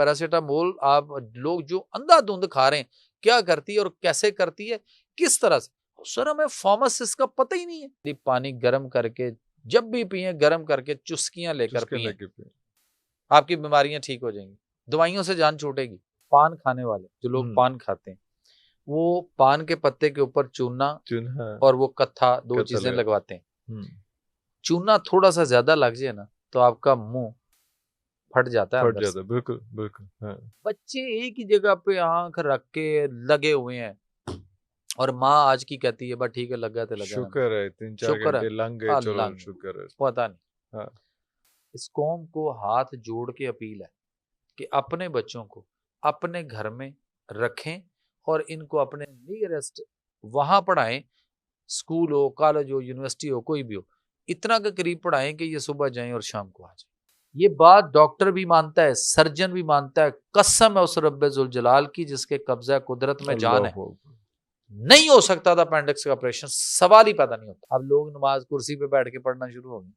Paracetamol आप लोग जो अंधाधुंध खा रहे हैं, क्या करती है और कैसे करती है, किस तरह से, सर हमें फार्मासिस्ट का पता ही नहीं है। पानी गर्म करके जब भी पिए, गर्म करके चुस्कियां लेकर पिए, आपकी बीमारियां ठीक हो जाएंगी, दवाइयों से जान छूटेगी। पान खाने वाले जो लोग पान खाते हैं, वो पान के पत्ते के ऊपर चूना और वो कत्था, दो चीजें लगवाते हैं। चूना थोड़ा सा ज्यादा लग जाए ना तो आपका मुंह फट जाता है, बिल्कुल बिल्कुल। हाँ। बच्चे एक ही जगह पे आंख रख के लगे हुए हैं, और माँ आज की कहती है बस ठीक है, लगा तो लगा, शुक्र है 3-4 घंटे लंघ गए, चलो शुक्र है। पता नहीं। हाँ। इस कौम को हाथ जोड़ के अपील है कि अपने बच्चों को अपने घर में रखें और इनको अपने नियरेस्ट वहां पढ़ाएं, स्कूल हो, कॉलेज हो, यूनिवर्सिटी हो, कोई भी हो, इतना के करीब पढ़ाएं कि ये सुबह जाएं और शाम को आ जाएं। ये बात डॉक्टर भी मानता है, सर्जन भी मानता है, कसम है उस रब्बे जुल जलाल की जिसके कब्जा कुदरत में जान है, नहीं हो सकता था अपेंडिक्स का ऑपरेशन, सवाल ही पैदा नहीं होता। अब लोग नमाज कुर्सी पे बैठ के पढ़ना शुरू हो गए,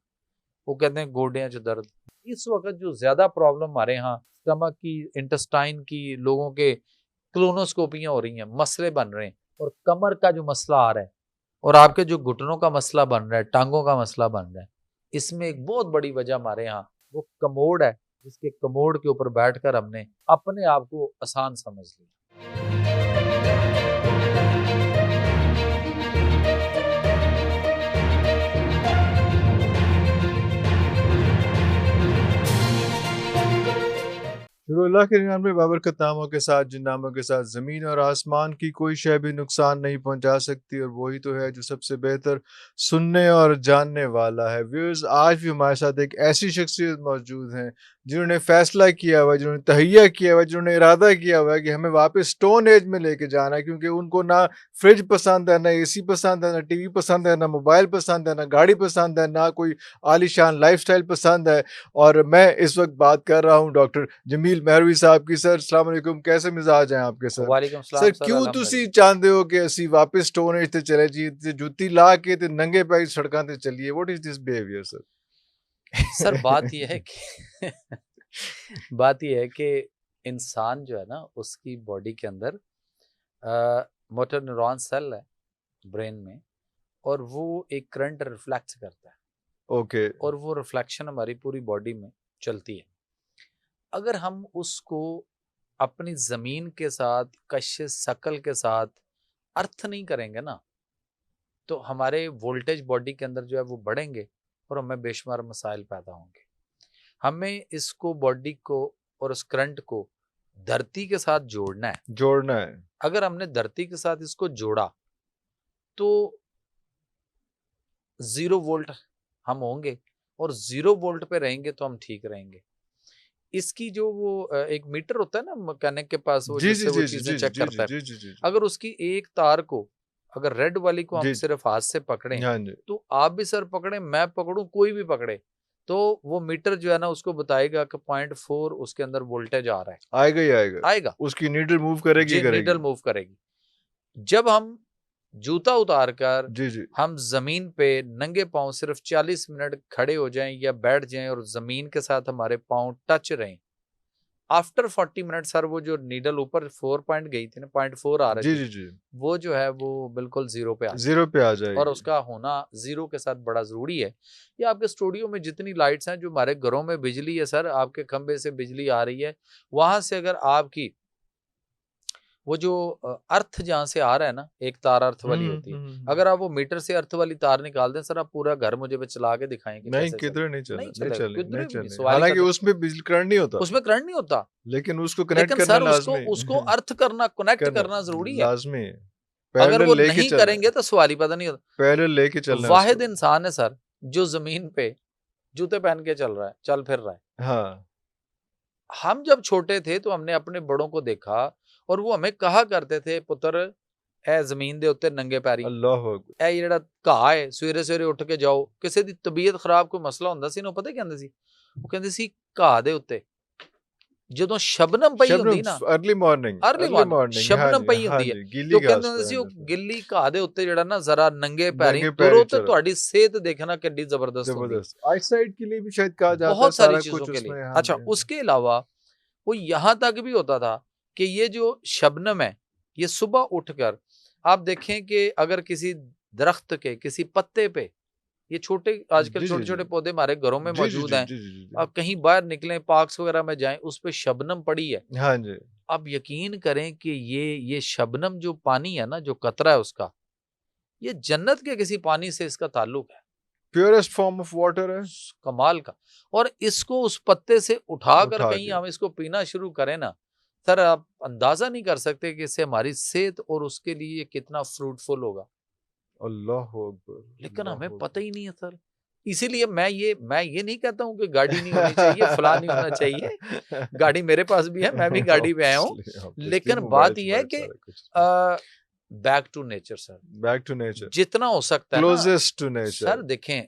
वो कहते हैं गोडियां च दर्द। इस वक्त जो ज्यादा प्रॉब्लम हमारे यहाँ स्टमक की, इंटेस्टाइन की, लोगों के क्लोनोस्कोपियां हो रही हैं, मसले बन रहे हैं, और कमर का जो मसला आ रहा है, और आपके जो घुटनों का मसला बन रहा है, टांगों का मसला बन रहा है, इसमें एक बहुत बड़ी वजह हमारे यहाँ वो कमोड है, जिसके कमोड के ऊपर बैठकर हमने अपने आप को आसान समझ लिया। अल्लाह के 99 बाबरकत नामों के साथ, जिन नामों के साथ ज़मीन और आसमान की कोई शय भी नुकसान नहीं पहुंचा सकती, और वही तो है जो सबसे बेहतर सुनने और जानने वाला है। व्यूअर्स, आज भी हमारे साथ एक ऐसी शख्सियत मौजूद हैं जिन्होंने फैसला किया हुआ है, जिन्होंने तहिया किया हुआ है, जिन्होंने इरादा किया हुआ है कि हमें वापस स्टोन एज में लेके जाना है, क्योंकि उनको ना फ्रिज पसंद है, ना एसी पसंद है, ना टीवी पसंद है, ना मोबाइल पसंद है, ना गाड़ी पसंद है, ना कोई आलीशान लाइफस्टाइल पसंद है। और मैं इस वक्त बात कर रहा हूँ डॉक्टर जमील मेहरवी साहब की। सर अस्सलाम वालेकुम, कैसे मिजाज हैं आपके सर? वालेकुम सलाम सर क्यों तुसी चाहते हो कि ਅਸੀਂ वापस स्टोन एज ते चले जी, ते जुत्ती ला के ते नंगे पैर सड़कां ते चलिए? What is this behaviour sir? Sir बात यह है कि बात यह है कि इंसान जो है ना, उसकी बॉडी के अंदर मोटर न्यूरॉन सेल है ब्रेन में, और वो एक करंट रिफ्लेक्ट करता है। ओके। और वो रिफ्लेक्शन हमारी पूरी बॉडी में चलती है। अगर हम उसको अपनी जमीन के साथ, कशिश शकल के साथ अर्थ नहीं करेंगे ना, तो हमारे वोल्टेज बॉडी के अंदर जो है वो बढ़ेंगे और हमें बेशुमार मसाइल पैदा होंगे। हमें इसको, बॉडी को और उस करंट को धरती के साथ जोड़ना है। अगर हमने धरती के साथ इसको जोड़ा तो 0 वोल्ट हम होंगे, और 0 वोल्ट पे रहेंगे तो हम ठीक रहेंगे। इसकी जो वो एक मीटर होता है ना मैकेनिक के पास, वो जिससे वो चीजें चेक करता है, अगर उसकी एक तार को, अगर रेड वाली को हम सिर्फ हाथ से पकड़ें, तो आप भी सर पकड़े, मैं पकड़ूं, कोई भी पकड़े, तो वो मीटर जो है ना उसको बताएगा कि 0.4 उसके अंदर वोल्टेज आ रहा है। आएगा उसकी नीडल मूव करेगी, नीडल मूव करेगी। जब हम जूता उतार कर हम जमीन पे नंगे पांव सिर्फ 40 मिनट खड़े हो जाएं या बैठ जाएं और जमीन के साथ हमारे पांव टच रहें, आफ्टर 40 मिनट सर वो जो नीडल ऊपर 4 पॉइंट गई थी ना, 0.4 आ रही थी, वो जो है वो बिल्कुल 0 पे आ जाएगी। और उसका होना 0 के साथ बड़ा जरूरी है। ये आपके स्टूडियो में जितनी लाइट्स हैं, जो हमारे घरों में बिजली है सर, आपके खंबे से बिजली आ रही है, वहां से अगर आपकी वो जो अर्थ जहां से आ रहा है ना, एक तार अर्थ वाली होती है, अगर आप वो मीटर से अर्थ वाली तार निकाल दें सर, आप पूरा घर मुझे पे चला के दिखाएंगे नहीं, किधर नहीं चलेगा। हालांकि उसमें बिजली करंट नहीं होता, उसमें करंट नहीं होता, लेकिन उसको कनेक्ट करना लाजमी है। उसको अर्थ करना, कनेक्ट करना जरूरी है, लाजमी है। अगर वो नहीं करेंगे तो सवाल ही पता नहीं होता। पहले लेके चलना। वाहिद इंसान है सर जो जमीन पे जूते पहन के चल रहा है, चल फिर रहा है। हाँ। हम जब छोटे थे तो हमने अपने बड़ों को देखा, और वो हमें कहा करते थे, पुत्र ए जमीन दे उत्ते नंगे पैरी, ए जेड़ा घाह है सवेरे सवेरे उठ के जाओ। किसी दी तबीयत खराब कोई मसला ਹੁੰਦਾ ਸੀ ਨਾ, ਪਤਾ ਕੀ ਕਹਿੰਦੇ ਸੀ? ਉਹ ਕਹਿੰਦੇ ਸੀ ਘਾਹ ਦੇ ਉੱਤੇ ਜਦੋਂ ਸ਼ਬਨਮ ਪਈ ਹੁੰਦੀ ਨਾ, अर्ली मॉर्निंग ਸ਼ਬਨਮ ਪਈ ਹੁੰਦੀ ਹੈ, तो ਕਹਿੰਦੇ ਹੁੰਦੇ ਸੀ ਉਹ ਗਿੱਲੀ ਘਾਹ ਦੇ ਉੱਤੇ ਜਿਹੜਾ ਨਾ ਜ਼ਰਾ ਨੰਗੇ ਪੈਰੀ ਤੁਰੋ ਤੇ ਤੁਹਾਡੀ सेहत देखना कितनी जबरदस्त होगी। आईसाइट के लिए भी शायद कहा जाता है, बहुत सारी चीजों के लिए। अच्छा, उसके अलावा वो यहाँ तक भी होता था कि ये जो शबनम है, ये सुबह उठकर आप देखें कि अगर किसी दरख्त के किसी पत्ते पे, ये छोटे आजकल जी, जी, छोटे जी। छोटे पौधे हमारे घरों में जी, जी, मौजूद जी, हैं, जी, जी, जी, जी। आप कहीं बाहर निकलें, पार्क्स वगैरह में जाएं, उस पे शबनम पड़ी है। हाँ जी। अब यकीन करें कि ये शबनम जो पानी है ना, जो कतरा है उसका, ये जन्नत के किसी पानी से इसका ताल्लुक है, प्योरेस्ट फॉर्म ऑफ वाटर है। कमाल का। और इसको उस पत्ते से उठाकर उठा कहीं के हम इसको पीना शुरू करें ना, सर आप अंदाजा नहीं कर सकते कि इससे हमारी सेहत और उसके लिए कितना फ्रूटफुल होगा, अल्लाह अकबर, लेकिन अल्लाह हमें पता अकबर। ही नहीं है सर। इसीलिए मैं ये नहीं कहता हूँ कि गाड़ी नहीं होनी चाहिए, फला नहीं होना चाहिए, गाड़ी मेरे पास भी है, मैं भी गाड़ी पे आया हूँ, ऑब्वियसली, ऑब्वियसली लेकिन बात यह है मोबाइल-शोबाइल कि सारा कुछ। Back to nature sir, back to nature, जितना हो सकता है ना। Closest to nature. सर देखें,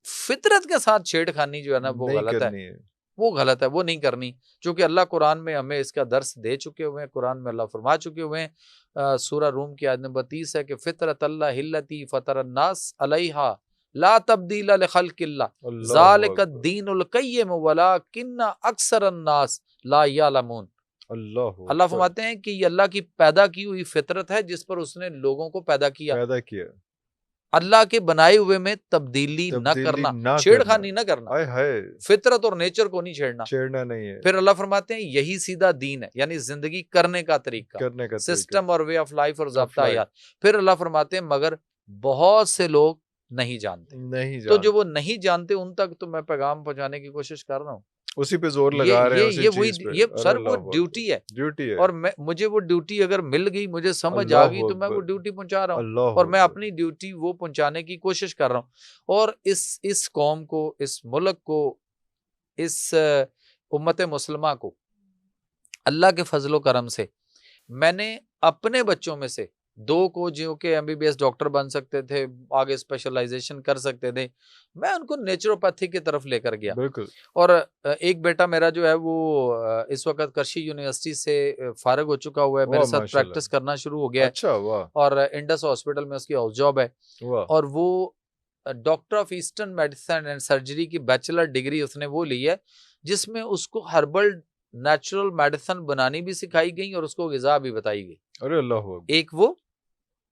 फितरत के साथ छेड़खानी जो है ना वो नहीं गलत है, करनी है। वो गलत है, वो नहीं करनी। क्योंकि अल्लाह कुरान में हमें इसका दर्स दे चुके हुए हैं, कुरान में अल्लाह फरमा चुके हुए हैं, सूरा रूम की आयत नंबर 30 है कि फितरत अल्लाह हिल्लती फतरन्नास अलैहा ला तब्दीला लिखल्किल्लाह अल्लाहु ज़ालिका अकबर, दीनुल क़य्यिम वलाकिन्ना अक्सरन्नास ला यअलमून। अल्लाहु अल्लाह अकबर। फरमाते हैं कि ये अल्लाह की पैदा की हुई फितरत है जिस पर उसने लोगों को पैदा किया। पैदा किया, अल्लाह के बनाए हुए में तब्दीली न तब्दीली करना, ना करना। छेड़खानी न करना, आय हाय! फितरत और नेचर को नहीं छेड़ना। छेड़ना नहीं है, फिर अल्लाह फरमाते हैं यही सीधा दीन है, यानी जिंदगी करने का तरीका, करने का तरीका। सिस्टम और वे ऑफ लाइफ और ऑफ ज़ाब्ता लाइफ हयात। फिर अल्लाह फरमाते हैं मगर बहुत से लोग नहीं जानते। नहीं तो जो जानते। वो नहीं जानते उन तक तो मैं पैगाम पहुंचाने की कोशिश कर रहा हूँ। उसी पे ज़ोर ये लगा रहे हैं, ये उसी ये वही चीज़ पे। ये अरे सर वो अल्लाहु अकबर! ड्यूटी है, ड्यूटी है। और मुझे वो ड्यूटी अगर मिल गई, मुझे समझ आ गई, अल्लाहु तो मैं वो अकबर! ड्यूटी पहुंचा रहा हूँ, अल्लाहु और मैं अकबर! अपनी ड्यूटी वो पहुंचाने की कोशिश कर रहा हूँ। और इस कौम को, इस मुल्क को, इस उम्मत मुसलमा को अल्लाह के फजलो करम से मैंने अपने बच्चों में से 2 को, जो कि एमबीबीएस डॉक्टर बन सकते थे, आगे स्पेशलाइजेशन कर सकते थे, मैं उनको नेचुरोपैथी की तरफ लेकर गया। बिल्कुल। और एक बेटा मेरा जो है वो इस वक्त कृषि यूनिवर्सिटी से फारिग हो चुका हुआ है, मेरे वाह साथ माशाल्लाह! प्रैक्टिस करना शुरू हो गया है, अच्छा, वाह! और इंडस हॉस्पिटल में उसकी हाउस जॉब है। वाह! और वो doctor of eastern medicine and surgery की बैचलर डिग्री उसने वो ली है, जिसमें उसको हर्बल नेचुरल मेडिसिन बनानी भी सिखाई गई और उसको ग़िज़ा भी बताई गई। अरे अल्लाहु अकबर! एक वो,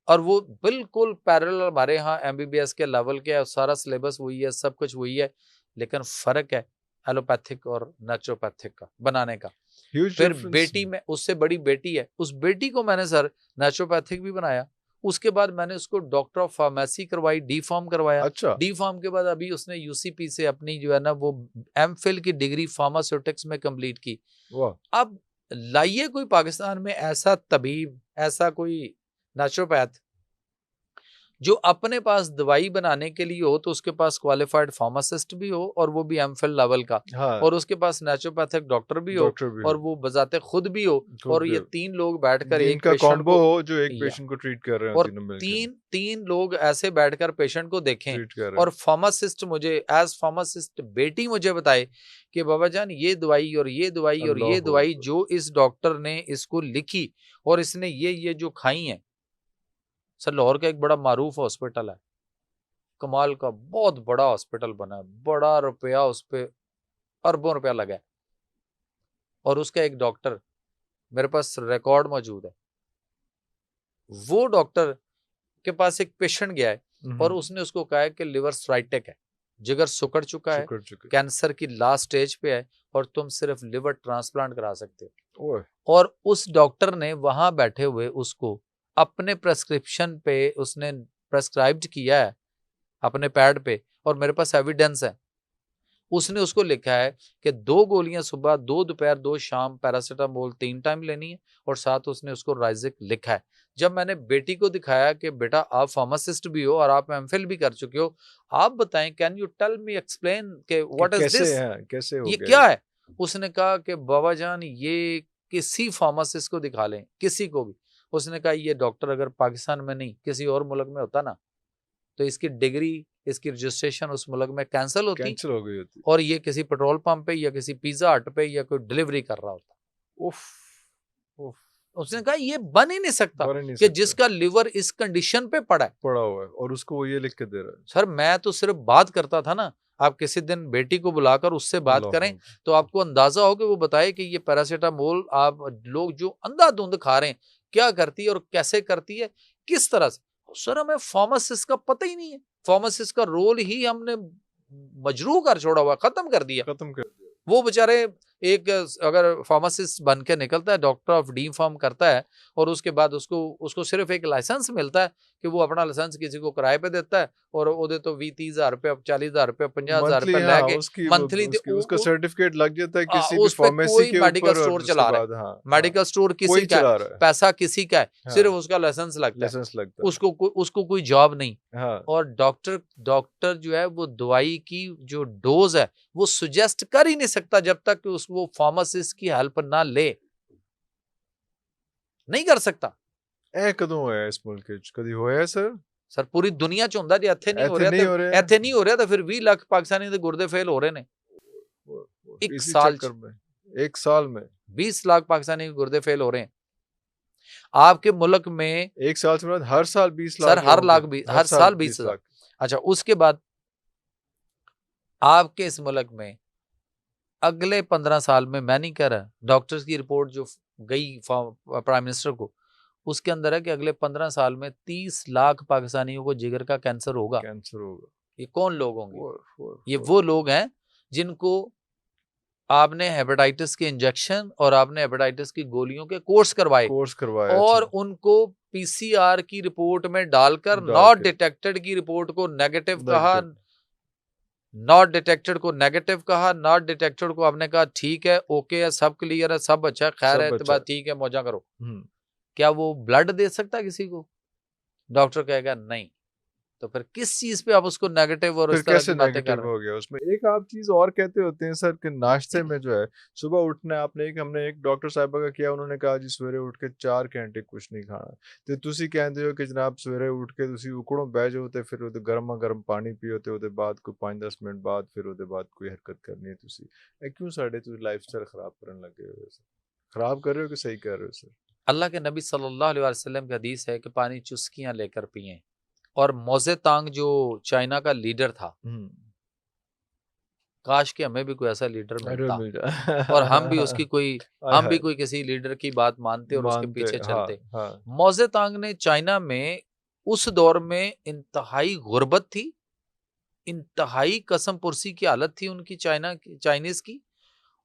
और वो बिल्कुल पैरेलल हमारे यहाँ एमबीबीएस के लेवल के है, सारा सिलेबस वही है, सब कुछ वही है, लेकिन फ़र्क है एलोपैथिक और नेचुरोपैथिक का बनाने का। ह्यूज फिर डिफरेंस। बेटी में उससे बड़ी बेटी है, उस बेटी को मैंने सर नेचुरोपैथिक भी बनाया। उसके बाद मैंने उसको डॉक्टर ऑफ फार्मेसी करवाई, डी फार्म करवाया। अच्छा। डी फार्म के बाद अभी उसने यूसीपी से अपनी जो है ना वो एमफिल की डिग्री फार्मास्यूटिक्स में कंप्लीट की। वाह! अब लाइए कोई पाकिस्तान में ऐसा तबीब, ऐसा कोई नेचुरोपैथ जो अपने पास दवाई बनाने के लिए हो, तो उसके पास क्वालिफाइड फार्मासिस्ट भी हो और वो भी एमफिल लेवल का, हाँ, और उसके पास नेचुरोपैथिक डॉक्टर भी हो, डॉक्टर भी और हो। वो बजाते खुद भी हो, खुद और भी ये हो। 3 लोग बैठकर एक इनका पेशेंट कॉम्बो को, हो जो एक या पेशेंट को ट्रीट कर रहे हो और तीनों मिलके। तीन लोग ऐसे बैठकर पेशेंट को देखें, ट्रीट कर रहे और हैं। फार्मासिस्ट मुझे एज फार्मासिस्ट बेटी मुझे बताए कि बाबा जान ये दवाई और ये दवाई और ये अल्लाहु दवाई अकबर! जो इस डॉक्टर ने इसको लिखी और इसने ये जो खाई हैं। सर लाहौर का एक बड़ा मारूफ हॉस्पिटल है, कमाल का बहुत बड़ा हॉस्पिटल बना है, बड़ा रुपया उस पे, अरबों रुपया लगा है, और उसका एक डॉक्टर मेरे पास रिकॉर्ड मौजूद है। वो डॉक्टर के पास एक पेशेंट गया है और उसने उसको कहा है कि लिवर स्राइटिक है, जिगर सुकड़ चुका है, कैंसर की लास्ट स्टेज पे है, और तुम सिर्फ लिवर ट्रांसप्लांट करा सकते हो। और उस डॉक्टर ने वहां बैठे हुए उसको अपने प्रेस्क्रिप्शन पे उसने प्रेस्क्राइब्ड किया है अपने पैड पे, और मेरे पास एविडेंस है। उसने उसको लिखा है कि 2 गोलियां सुबह, 2 दोपहर, 2 शाम, पैरासीटामोल 3 टाइम लेनी है, और साथ उसने उसको राइजिक लिखा है। जब मैंने बेटी को दिखाया कि बेटा आप फार्मासिस्ट भी हो और आप एमफिल भी कर चुके हो, आप बताएं, can you tell me, explain के व्हाट इज दिस, कैसे हो ये गया क्या है? उसने कहा कि बाबा जान ये किसी फार्मासिस्ट को दिखा लें, किसी को भी। उसने कहा ये डॉक्टर अगर पाकिस्तान में नहीं किसी और मुल्क में होता ना, तो इसकी डिग्री, इसकी रजिस्ट्रेशन उस मुल्क में कैंसिल हो गई होती, और ये किसी पेट्रोल पंप पे या किसी पिज्जा हट पे या कोई डिलीवरी कर रहा होता। उफ, उफ। उसने कहा ये बन ही नहीं सकता कि जिसका लिवर इस कंडीशन पे पड़ा हुआ है और उसको वो ये लिख के दे रहा है। सर मैं तो सिर्फ बात करता था ना, आप किसी दिन बेटी को बुलाकर उससे बात करें तो आपको अंदाजा हो कि वो बताए कि ये पैरासीटामोल आप लोग जो अंधाधुंध खा रहे हैं क्या करती है और कैसे करती है, किस तरह से। सर हमें फार्मासिस्ट का पता ही नहीं है, फार्मासिस्ट का रोल ही हमने मजरू कर छोड़ा हुआ, खत्म कर दिया। वो बेचारे एक अगर फार्मासिस्ट बन के निकलता है, डॉक्टर ऑफ डी फार्म करता है और उसके बाद उसको सिर्फ एक लाइसेंस मिलता है कि वो अपना लाइसेंस किसी को किराए पे देता है और वो तो 20-30,000 रुपया, 40,000 रुपया, 50,000 रुपया लेके मंथली उसका सर्टिफिकेट लग जाता है किसी भी फार्मेसी के मेडिकल स्टोर चला रहा है। मेडिकल स्टोर किसी का है, पैसा किसी का है, सिर्फ उसका लाइसेंस लगता है, उसको कोई जॉब नहीं। और डॉक्टर जो है वो दवाई की जो डोज है वो सुजेस्ट कर ही नहीं सकता जब तक कि वो फार्मासिस्ट की हेल्प ना ले, नहीं कर सकता। कदों होया इस मुल्क च कदी होया सर पूरी दुनिया च हुंदा, जे इत्थे नहीं हो रहा इत्थे नहीं हो रहा तो फिर 20 लाख पाकिस्तानी दे गुर्दे फेल हो रहे ने एक साल में 20 लाख पाकिस्तानी के गुर्दे फेल हो रहे हैं। आपके मुल्क में एक साल से हर साल 20 लाख सर, हर साल 20 लाख। अच्छा, उसके बाद आपके इस मुल्क में अगले 15 साल में, मैं नहीं कह रहा, डॉक्टर्स की रिपोर्ट जो गई प्राइम मिनिस्टर को, उसके अंदर है कि अगले 15 साल में 30 लाख पाकिस्तानियों को जिगर का कैंसर होगा। ये कौन लोग होंगे? ये वो लोग हैं जिनको आपने हेपेटाइटिस के इंजेक्शन और आपने हेपेटाइटिस की गोलियों के कोर्स करवाए और उनको पीसीआर की रिपोर्ट में डालकर नॉट डिटेक्टेड की रिपोर्ट को नेगेटिव कहा, नॉट डिटेक्टेड को नेगेटिव कहा, नॉट डिटेक्टेड को आपने कहा ठीक है, ओके है, सब क्लियर है, सब अच्छा, खैर है, तो बात ठीक है, मौजा करो। क्या वो ब्लड दे सकता किसी को? डॉक्टर कहेगा नहीं। तो फिर किस चीज पे आप उसको नेगेटिव और उस तरह की बातें कर रहे हो गया उसमें। एक आप चीज और कहते होते हैं सर कि नाश्ते में जो है सुबह उठना है, हमने एक डॉक्टर साहिबा का किया, उन्होंने कहा जी सवेरे उठ के 4 घंटे कुछ नहीं खाना, तो तुसी कहते हो कि जनाब सवेरे उठ के तुसी उकड़ों बह जाओ ते फिर उहदे गर्मा गर्म पानी पियो ते उहदे बाद कोई 5-10 मिनट बाद फिर उहदे बाद कोई हरकत करनी है। तुसी क्यों साडे तुसी लाइफस्टाइल खराब करने लगे हो? खराब कर रहे हो कि सही कर रहे हो सर? अल्लाह के नबी सल्लल्लाहु अलैहि वसल्लम की हदीस है कि पानी चुस्कियां लेकर पिएं। और मोजे तांग जो चाइना का लीडर था, काश कि हमें भी कोई ऐसा लीडर मिलता और हम भी उसकी कोई किसी लीडर की बात मानते और उसके पीछे चलते। मोजे तांग ने चाइना में उस दौर में इंतहाई गुर्बत थी, इंतहाई कसम पुरसी की हालत थी उनकी चाइनीज की।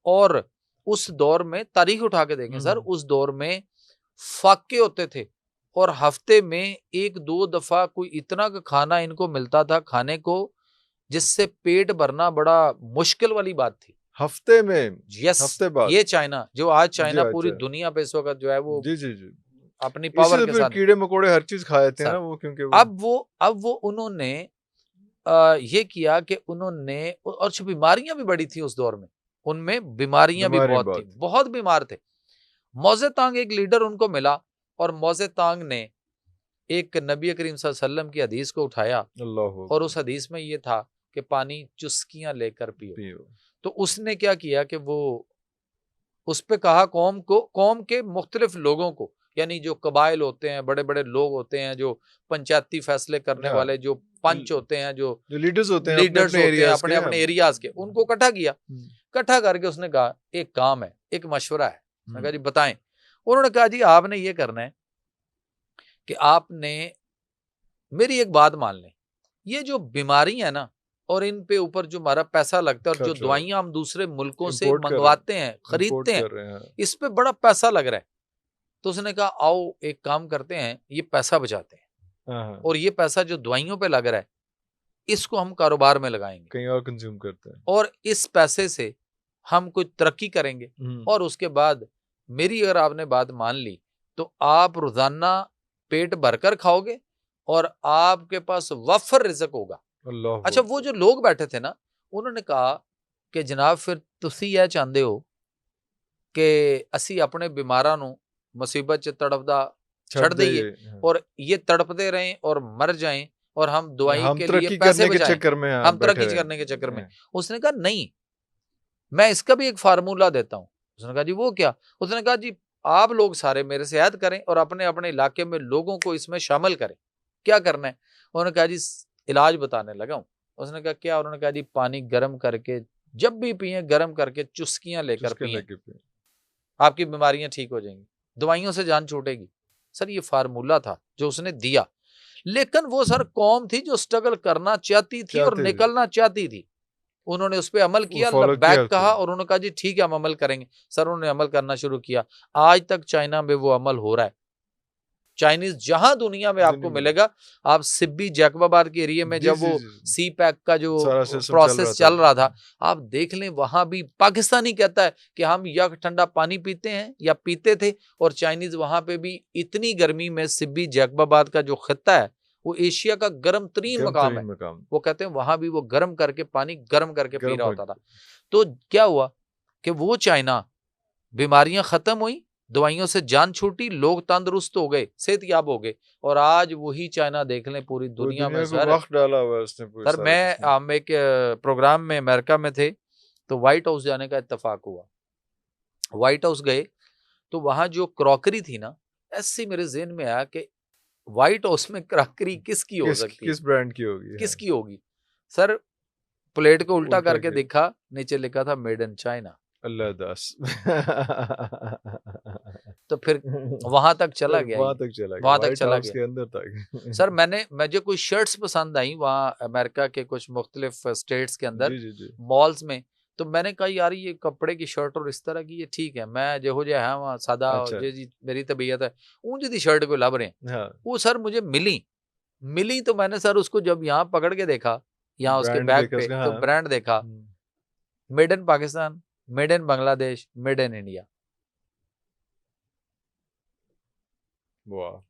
और उस दौर में तारीख उठा के देखें सर, उस दौर में फाके होते थे और हफ्ते में 1-2 दफा कोई इतना का खाना इनको मिलता था खाने को जिससे पेट भरना बड़ा मुश्किल वाली बात थी। हफ्ते में? यस, हफ्ते बाद। ये चाइना जो आज चाइना पूरी दुनिया पे इस वक्त जो है वो अपनी पावर के साथ कीड़े मकोड़े हर चीज खाए थे ना वो, क्योंकि अब वो उन्होंने ये किया कि उन्होंने, और बीमारियां भी बड़ी थी उस दौर में, उनमें बीमारियां भी बहुत थी, बहुत बीमार थे। मोजे तांग एक लीडर उनको मिला और मोजे तांग ने एक नबी करीम सल्लल्लाहु अलैहि वसल्लम की हदीस को उठाया और उस हदीस में ये था कि पानी चुस्कियां लेकर पियो। तो उसने क्या किया कि वो उस पे कहा कौम के मुख्तलिफ लोगों को, यानी जो कबाइल होते हैं, बड़े बड़े लोग होते हैं, जो पंचायती फैसले करने वाले, जो पंच होते हैं, जो लीडर्स होते हैं अपने अपने एरियाज के, उनको इकट्ठा किया। इकट्ठा करके उसने कहा एक काम है, एक मशवरा है। मैं कहा जी बताएं। उन्होंने कहा जी आपने ये करना है कि आपने मेरी एक बात मान लें, ये जो बीमारी है ना और इन पे ऊपर जो हमारा पैसा लगता है और जो दवाइयां हम दूसरे मुल्कों से मंगवाते हैं, खरीदते हैं, इस पे बड़ा पैसा लग रहा है। तो उसने कहा आओ एक काम करते हैं, ये पैसा बचाते हैं और ये पैसा जो दवाइयों पे लग रहा है इसको हम कारोबार में लगाएंगे, कहीं और कंज्यूम करते हैं, और इस पैसे से हम कुछ तरक्की करेंगे। और उसके बाद मेरी अगर आपने बात मान ली तो आप रोजाना पेट भरकर खाओगे और आपके पास वफर रिज़्क होगा। अच्छा, वो जो लोग बैठे थे ना, उन्होंने कहा कि जनाब फिर तुसी यह चाहते हो कि असी अपने बीमारां नूं मुसीबत च तड़पदा छड़ दईए और ये तड़पते रहें और मर जाएं और हम दवाई के लिए पैसे बचाएं, हम तरक्की करने के चक्कर में। उसने कहा नहीं, मैं इसका भी एक फार्मूला देता हूं। उसने कहा जी वो क्या? उसने कहा जी आप लोग सारे मेरे से ऐड करें और अपने अपने इलाके में लोगों को इसमें शामिल करें। क्या करना है? उन्होंने कहा जी इलाज बताने लगा हूं। उसने कहा क्या? उन्होंने कहा जी पानी गर्म करके जब भी पिए गर्म करके चुस्कियां लेकर पिए, आपकी बीमारियां ठीक हो जाएंगी, दवाइयों से जान छूटेगी। सर ये फार्मूला था जो उसने दिया, लेकिन वो सर कौम थी जो स्ट्रगल करना चाहती थी और निकलना चाहती थी। उन्होंने उस पर अमल किया, लब्बैक कहा और उन्होंने कहा जी ठीक है हम अमल करेंगे। सर उन्होंने अमल करना शुरू किया, आज तक चाइना में वो अमल हो रहा है। चाइनीज जहां दुनिया में आपको मिलेगा, आप सिब्बी जैकबाबाद के एरिया में जब वो सी पैक का जो प्रोसेस चल रहा था, आप देख लें वहां भी पाकिस्तानी कहता है कि हम या ठंडा पानी पीते हैं या पीते थे, और चाइनीज वहां पे भी इतनी गर्मी में सिब्बी जैकबाबाद का जो खित्ता है वो एशिया का गर्म तरीन मकाम है, वो कहते हैं वहां भी वो गर्म करके पानी गर्म करके पी रहा होता था। तो क्या हुआ कि वो चाइना, बीमारियां खत्म हुई, दवाइयों से जान छूटी, लोग तंदुरुस्त हो गए, सेहतयाब हो गए, और आज वही चाइना देख लें पूरी दुनिया में सर वक्त डाला हुआ है उसने। सर मैं हम एक प्रोग्राम में अमेरिका में थे, तो व्हाइट हाउस जाने का इत्तेफाक हुआ। व्हाइट हाउस गए तो वहां जो क्रॉकरी थी ना, ऐसे मेरे ज़हन में आया कि व्हाइट हाउस में क्रॉकरी किसकी हो सकती है, किस ब्रांड की होगी, किसकी होगी। सर प्लेट को उल्टा करके देखा, नीचे लिखा था मेड इन चाइना। अल्लाह दास तो फिर वहां तक चला गया, वहां तक चला गया, के अंदर तक। सर मुझे कुछ शर्ट्स पसंद आई वहाँ अमेरिका के कुछ मुख्तलिफ स्टेट्स के अंदर, मॉल्स में। तो मैंने कहा यार ये कपड़े की शर्ट और इस तरह की ये ठीक है, मैं जो है वहाँ सादा जी मेरी तबीयत है ऊंची दी शर्ट को लब रहे हैं। हाँ। वो सर मुझे मिली तो मैंने सर उसको जब यहाँ पकड़ के देखा, यहाँ उसके बैग पे, तो ब्रांड देखा, made in Pakistan, made in Bangladesh, made in India. वाह।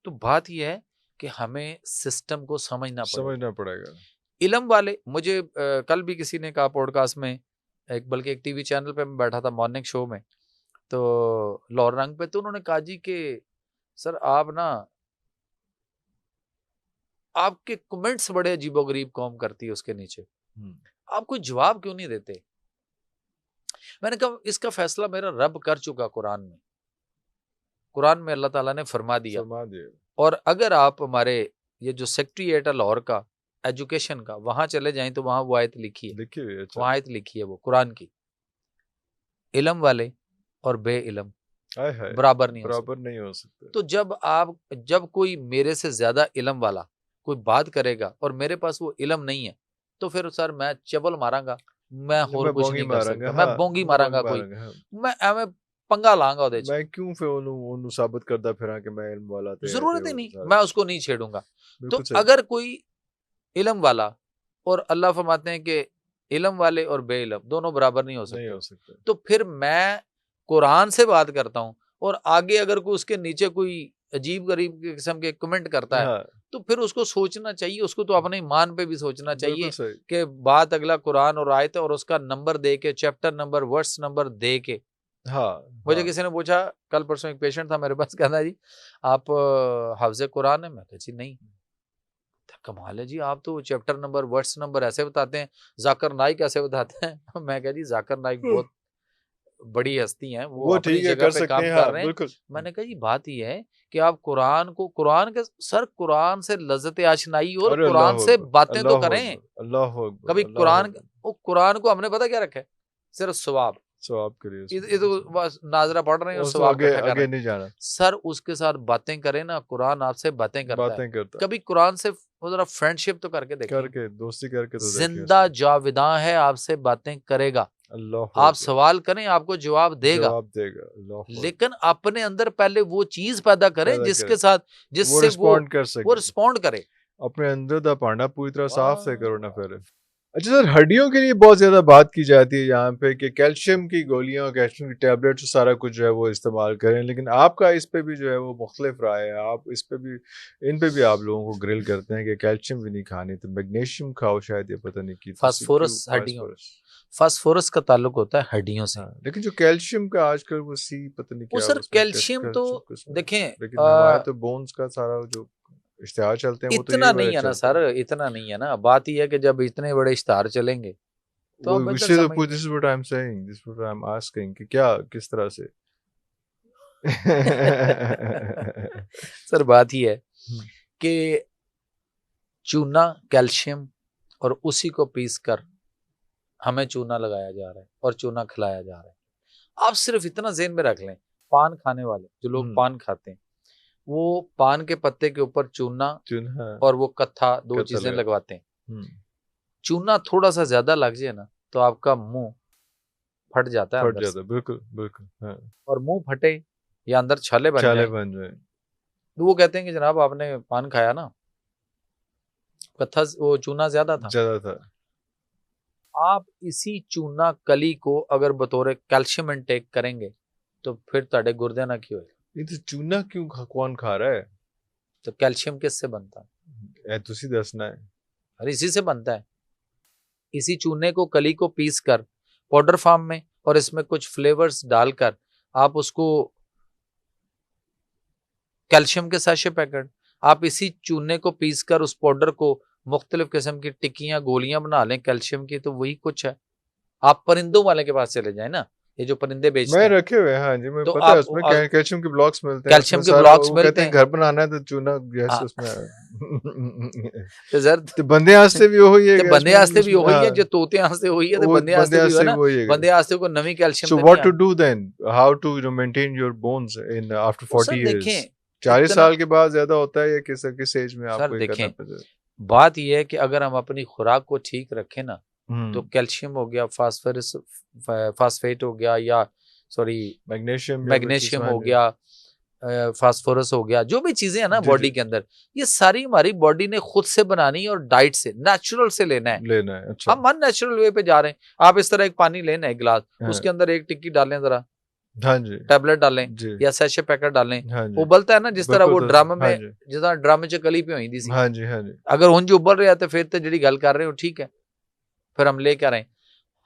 तो बात यह है कि हमें सिस्टम को समझना पड़ेगा। इल्म वाले, मुझे कल भी किसी ने कहा पॉडकास्ट में, बल्कि एक टीवी चैनल पे मैं बैठा था मॉर्निंग शो में, तो लाहौर रंग पे, तो उन्होंने कहा जी कि सर आप ना, आपके कमेंट्स बड़े अजीबोगरीब कौम करती है उसके नीचे, आप कोई जवाब क्यों नहीं देते। मैंने कहा इसका फैसला मेरा रब कर चुका कुरान में। कुरान में अल्लाह ताला ने फरमा दिया। और अगर आप हमारे ये जो सेक्रेटरीट है लाहौर का एजुकेशन का, वहां चले जाएं तो वहां वो आयत लिखी है, अच्छा। वहां आयत लिखी है वो कुरान की, इल्म वाले और बे इल्म बराबर नहीं हो सकते। तो जब कोई मेरे से ज्यादा इल्म वाला कोई बात करेगा और मेरे पास वो इल्म नहीं है, तो फिर सर मैं चबल मारांगा, मैं और कुछ नहीं कर सकता, मैं बोंगी मारांगा, कोई मैं एवं पंगा लांगा ਉਹਦੇ ਚ। मैं क्यों फिर ਉਹਨੂੰ साबित करदा फिरां कि मैं इल्म वाला ते जरूरत ही नहीं, मैं उसको नहीं छेड़ूंगा। तो अगर कोई इल्म वाला, और अल्लाह फरमाते हैं कि इल्म वाले और बे इल्म दोनों बराबर नहीं हो सकते, तो फिर मैं कुरान से बात करता हूँ, और आगे अगर कोई उसके नीचे कोई अजीब गरीब किस्म के कमेंट करता है, तो फिर उसको सोचना चाहिए, उसको तो अपने ईमान पे भी सोचना चाहिए कि बात अगला कुरान और आयत और उसका नंबर दे के, चैप्टर नंबर, वर्स नंबर दे के। मुझे किसी ने पूछा कल परसों, एक पेशेंट था मेरे पास, कहता जी आप हाफिज़ कुरान है? मैं कहा जी नहीं। कमाल है जी, आप तो चैप्टर नंबर, वर्स नंबर ऐसे बताते हैं, जाकिर नाइक ऐसे बताते हैं। मैं कहा जी जाकिर नाइक बहुत बड़ी हस्ती हैं, वो अपनी जगह पे काम कर रहे हैं। मैंने कहा जी बात ही है कि आप कुरान के सर, कुरान से लज्जत आशनाई और कुरान से बातें तो करें। कभी कुरान को हमने पता क्या रखा है, सिर्फ सवाब करिए, तो बस नाजरा पढ़ रहे हैं और सवाब आगे नहीं जाना। सर उसके साथ बातें करें ना, कुरान आपसे बातें करता है। कभी कुरान से जरा फ्रेंडशिप तो करके देखिए, दोस्ती करके तो जिंदा जाविदा है, आपसे बातें करेगा, आप सवाल करें आपको जवाब देगा। लेकिन अपने अंदर पहले वो चीज पैदा करें जिसके साथ, जिससे वो रिस्पॉन्ड करे। अपने अंदर दा भांडा पूरी तरह साफ से करो ना फिर। अच्छा सर, हड्डियों के लिए बहुत ज़्यादा बात की जाती है यहाँ पे कि कैल्शियम की गोलियाँ, कैल्शियम की टैबलेट्स, सारा कुछ जो है वो इस्तेमाल करें, लेकिन आपका इस पे भी जो है वो मुख्तलिफ राय है। आप इस पे भी, इन पे भी आप लोगों को ग्रिल करते हैं कि कैल्शियम भी नहीं खानी, तो मैग्नीशियम खाओ, शायद ये पता नहीं की फास्फोरस, हड्डियों, फास्फोरस का ताल्लुक होता है हड्डियों से। लेकिन जो कैल्शियम का आजकल वो पता नहीं क्या, सर कैल्शियम तो देखें, लेकिन हमारे तो बोन्स का सारा जो इश्तिहार चलते हैं वो इतना नहीं है ना सर, इतना नहीं है ना। बात ही है कि जब इतने बड़े इश्तिहार चलेंगे तो आप this is what I am saying, this what I am asking कि क्या, किस तरह से। सर बात ही है कि चूना, कैल्शियम और उसी को पीस कर हमें चूना लगाया जा रहा है और चूना खिलाया जा रहा है। आप सिर्फ इतना ज़हन में रख लें, पान खाने वाले जो लोग पान खाते हैं, वो पान के पत्ते के ऊपर चूना और वो कत्था, दो चीजें लगवाते हैं। चूना थोड़ा सा ज्यादा लग जाए ना तो आपका मुंह फट जाता है, बिल्कुल बिल्कुल। हाँ। और मुंह फटे या अंदर छाले बन जाए तो वो कहते हैं कि जनाब आपने पान खाया ना, कत्था वो चूना ज्यादा था। आप इसी चूना कली को अगर बतौर कैल्शियम इनटेक करेंगे तो फिर ताड़े गुर्दे ना क्यों है। तो चूना क्यों कौन खा रहा है? तो कैल्शियम किससे बनता है? तुसी दसना है। अरे इसी से बनता है। इसी चूने को, कली को पीस कर पाउडर फॉर्म में और इसमें कुछ फ्लेवर्स डालकर आप उसको, कैल्शियम के साशे पैकेट, आप इसी चूने को पीस कर उस पाउडर को मुख्तलिफ किस्म की टिक्कियां, गोलियां बना लें कैल्शियम की, तो वही कुछ है। आप परिंदों वाले के पास चले जाए ना, ये जो परिंदे बेचते हैं, रखे हुए हैं। हाँ जी, मैं तो पता है उसमें कैल्शियम के ब्लॉक्स मिलते हैं। कैल्शियम के ब्लॉक्स मिलते हैं। घर बनाना है तो चूना गैस उसमें तो जर तो बंदे आस्ते भी वही है, बंदे आस्ते भी वही है जो तोते आस्ते वही है, तो बंदे आस्ते भी है ना, बंदे आस्ते को नवी calcium. So what to do then, how to maintain your bones in after 40 years? 40 साल के बाद ज्यादा होता है या किस एज में आपको ये करना पड़ता है? बात यह है कि अगर हम अपनी खुराक को ठीक रखें ना, तो कैल्शियम हो गया, फास्फेट हो गया, या सॉरी मैग्नीशियम हो गया, फास्फोरस हो गया, जो भी चीजें हैं ना बॉडी के अंदर, ये सारी हमारी बॉडी ने खुद से बनानी और डाइट से, नेचुरल से लेना है। अच्छा। हम अननेचुरल वे पे जा रहे हैं। आप इस तरह एक पानी लेना है गिलास, उसके अंदर एक टिक्की डालें जरा, हाँ जी, टैबलेट डालें या सैशे पैकेट डालें, उबलता है ना जिस तरह वो ड्रम में, जिस तरह ड्रम च कली पे हुई सी। हाँ जी, हाँ जी। अगर उंज उबल रहा है तो फिर तो जी गल कर रहे हो ठीक है, फिर हम ले कर आए।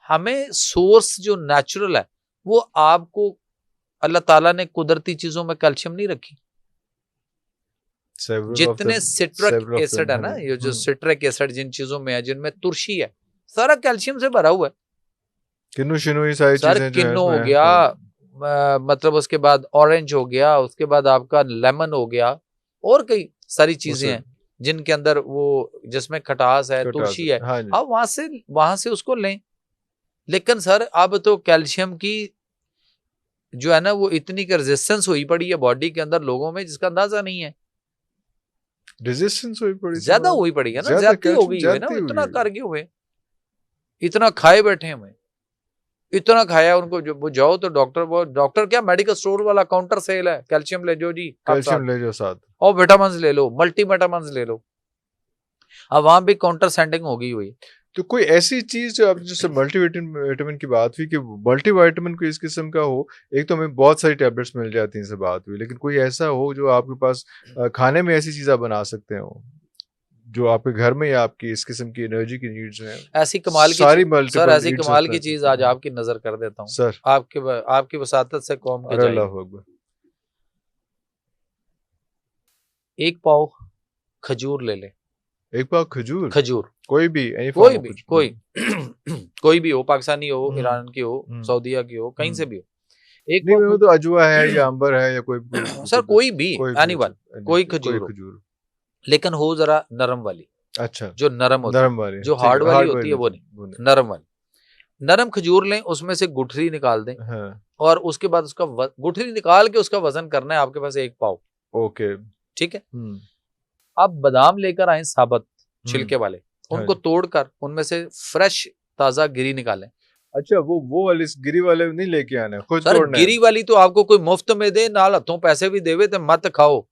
हमें सोर्स जो नेचुरल है वो आपको अल्लाह ताला ने कुदरती चीजों में कैल्शियम नहीं रखी। जितने सिट्रिक एसिड है ना, ये जो सिट्रिक एसिड जिन चीजों में है, जिनमें तुरशी है, सारा कैल्शियम से भरा हुआ है। किन्नू शिनू सारी चीजें, किन्नू हो गया, मतलब उसके बाद ऑरेंज हो गया, उसके बाद आपका लेमन हो गया, और कई सारी चीजें हैं जिनके अंदर वो, जिसमें खटास है, तुलसी है। आप वहां से उसको लें। लेकिन सर अब तो कैल्शियम की जो है ना वो इतनी रेजिस्टेंस हुई पड़ी है बॉडी के अंदर लोगों में, जिसका अंदाजा नहीं है। रेजिस्टेंस हुई पड़ी, ज्यादा हुई पड़ी है ना, ज्यादा हो गई है ना, इतना करके हुए, इतना खाए बैठे हुए, इतना खाया उनको। जो वो जाओ तो डॉक्टर क्या, मेडिकल स्टोर वाला काउंटर सेल है, कैल्शियम ले जाओ जी, कैल्शियम ले जाओ साथ, और विटामिन ले लो, मल्टी विटामिन ले लो। अब वहां भी काउंटर सेंडिंग हो गई हुई। तो कोई ऐसी चीज जो, अब जैसे मल्टीविटामिन की बात हुई कि मल्टीविटामिन कोई इस किस्म का हो, एक तो हमें बहुत सारी टैबलेट्स मिल जाती हैं, से बात हुई, लेकिन कोई ऐसा हो जो आपके पास खाने में ऐसी चीज आप बना सकते हो जो आपके घर में या आपकी इस किस्म की एनर्जी की नीड्स हैं। ऐसी कमाल की सारी सर, ऐसी कमाल की चीज आज आपकी नजर कर देता हूँ सर, आपकी वसातत से कौम के जाए। अल्लाहू अकबर। एक पाव खजूर ले ले, एक पाव खजूर, कोई भी कोई भी हो, पाकिस्तानी हो, ईरान की हो, सऊदीया की हो, कहीं से भी हो। एक नहीं, वो तो अजवा है या अंबर है या कोई सर कोई भी एनीवन, कोई खजूर, लेकिन हो जरा नरम वाली। अच्छा, जो नरम होती है, जो हार्ड वाली होती है वो नहीं, नरम वाली। नरम खजूर लें, उसमें से गुठली निकाल दें, और उसके बाद उसका गुठली निकाल के उसका वजन करना है आपके पास 1 पाव। ओके, ठीक है। अब बादाम लेकर आए साबुत छिलके वाले, उनको तोड़कर उनमें से फ्रेश ताजा गिरी निकालें। अच्छा, वो वाली गिरी वाले नहीं लेके आना, खुद तोड़ना है। गिरी वाली तो आपको कोई मुफ्त में दे, नाल हथों पैसे भी देवे, तो मत खाओ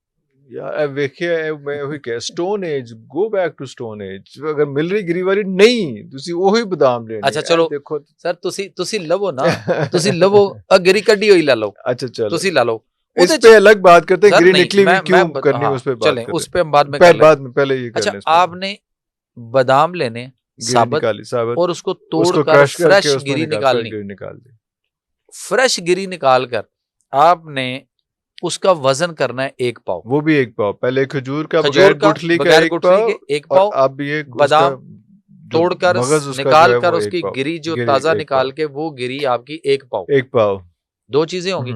यार। देखिए मैं वही कह, stone age, go back to stone age. अगर मिल रही गिरी वाली नहीं, तुसी वही बादाम लेने। अच्छा चलो, देखो सर तुसी लवो ना, तुसी लवो, गिरी कड्डी हुई ला लो। अच्छा चलो, तुसी ला लो, इस पे अलग बात करते हैं, गिरी निकली हुई क्यों करनी, उस पे चलें, उस पे हम बाद में पहले ये। अच्छा, आपने बादाम लेने साबुत, और उसको तोड़कर फ्रेश गिरी निकालनी। फ्रेश गिरी निकालकर आपने उसका वजन करना है 1 पाव। वो भी 1 पाव, पहले खजूर का बगैर गुठली का 1 पाव, अब ये बादाम तोड़कर निकाल कर उसकी गिरी जो ताजा निकाल के, वो गिरी आपकी 1 पाव। 1 पाव, 2 चीजें होंगी।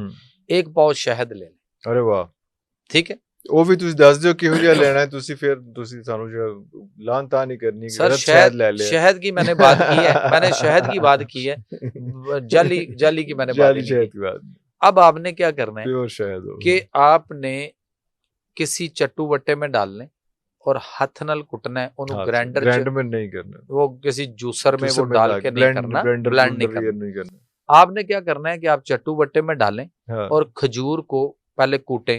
1 पाव शहद ले लें। अरे वाह, ठीक है। ਉਹ ਵੀ ਤੁਸੀਂ ਦੱਸ ਦਿਓ ਕਿਹੋ ਜਿਹਾ ਲੈਣਾ ਹੈ ਤੁਸੀਂ, ਫਿਰ ਤੁਸੀਂ ਸਾਨੂੰ ਜੋ ਲਾਨ तान नहीं करनी सर शहद ले लिया। शहद की मैंने बात की है, मैंने शहद की बात की है, जाली जाली की मैंने बात नहीं की। अब आपने क्या करना है कि आपने किसी चट्टू बट्टे में डालने और हाथ नाल कुटना है, उन्होंने ग्राइंडर में नहीं करना, वो किसी जूसर में वो डाल के नहीं करना, ब्लेंड नहीं करना। आपने क्या करना है कि आप चट्टू बट्टे में डालें और खजूर को पहले कूटें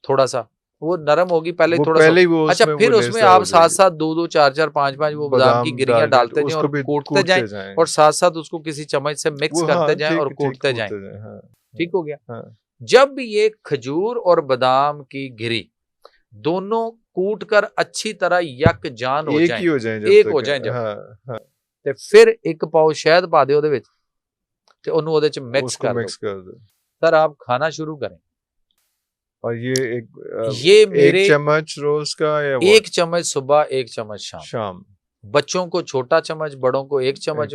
थोड़ा सा, वो नरम होगी पहले थोड़ा सा, अच्छा फिर उसमें आप साथ साथ 2-2 4-4 5-5 वो बादाम की गिरियां डालते जाएं और कूटते जाएं और साथ साथ उसको किसी चम्मच से मिक्स करते जाएं और कूटते जाएं। ठीक हो गया। जब ये खजूर और बादाम की गिरी दोनों कूट कर अच्छी तरह यकजान हो जाएं, एक हो जाएं जब, ਤੇ ਫਿਰ ਇੱਕ ਪਾਓ ਸ਼ਹਿਦ ਪਾ ਦਿਓ ਉਹਦੇ ਵਿੱਚ ਤੇ ਉਹਨੂੰ ਉਹਦੇ ਚ ਮਿਕਸ ਕਰ ਦਿਓ। सर आप खाना शुरू करें। और ये मेरे 1 चम्मच रोज का या 1 चम्मच सुबह 1 चम्मच शाम। बच्चों को छोटा चम्मच, बड़ों को 1 चम्मच,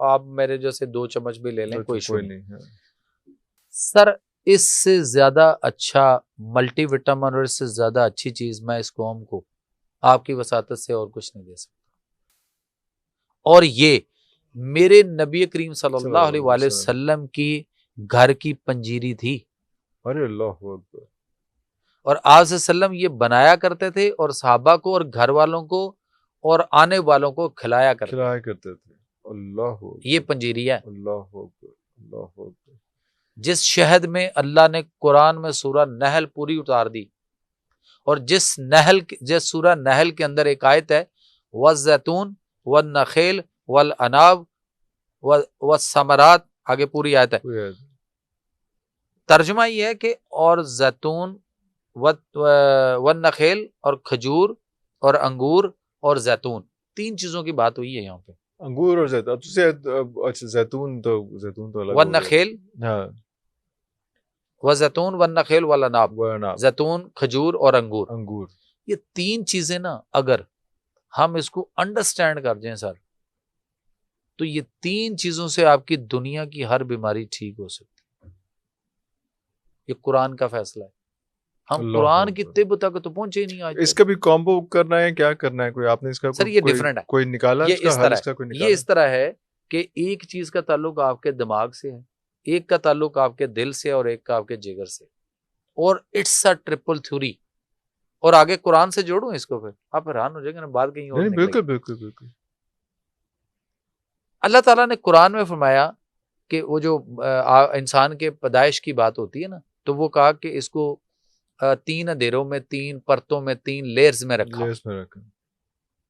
आप मेरे जैसे 2 चम्मच भी ले लें, कोई इशू नहीं। सर इससे ज्यादा अच्छा मल्टीविटामिन और इससे ज्यादा अच्छी चीज मैं इस कौम को आपकी वसातत से और कुछ नहीं दे सकता। और ये मेरे नबी करीम सल्लल्लाहु अलैहि वसल्लम की घर की पंजीरी थी। अरे अल्लाह अकबर। और आप सल्लम ये बनाया करते थे और सहाबा को और घर वालों को और आने वालों को खिलाया करते थे। अल्लाह, ये पंजीरी है। अल्लाह अकबर, अल्लाह अकबर। जिस शहद में अल्लाह ने कुरान में सूरा नहल पूरी उतार दी, और जिस सूरा नहल के अंदर एक आयत है, वज़ैतून वन नखेल वल अनाब व समरात, आगे पूरी आयत है। तर्जुमा ये है कि और जैतून वन नखेल और खजूर और अंगूर और जैतून, 3 चीजों की बात हुई है यहाँ पे। अंगूर और जैतून, अच्छा जैतून तो अलग, वन नखेल, व जैतून वन नखेल वल अनाब, जैतून खजूर और अंगूर, ये 3 चीजें ना अगर हम इसको अंडरस्टैंड कर जाएं सर, तो ये 3 चीजों से आपकी दुनिया की हर बीमारी ठीक हो सकती है। ये कुरान का फैसला है। हम कुरान की तिब तक तो पहुंचे ही नहीं आज। इसका भी कॉम्बो करना है, क्या करना है? कोई आपने इसका सर ये डिफरेंट है, कोई निकाला? ये इस तरह है कि एक चीज का ताल्लुक आपके दिमाग से है, एक का ताल्लुक आपके दिल से और एक का आपके जिगर से, और इट्स अ ट्रिपल थ्योरी। और आगे कुरान से जोड़ूं इसको, फिर आप हैरान हो जाएंगे ना, बात कहीं और। बिल्कुल बिल्कुल बिल्कुल। अल्लाह ताला ने कुरान में फरमाया कि वो जो इंसान के पैदाइश की बात होती है ना, तो वो कहा कि इसको 3 अंधेरों में, 3 परतों में, 3 लेयर्स में रखा।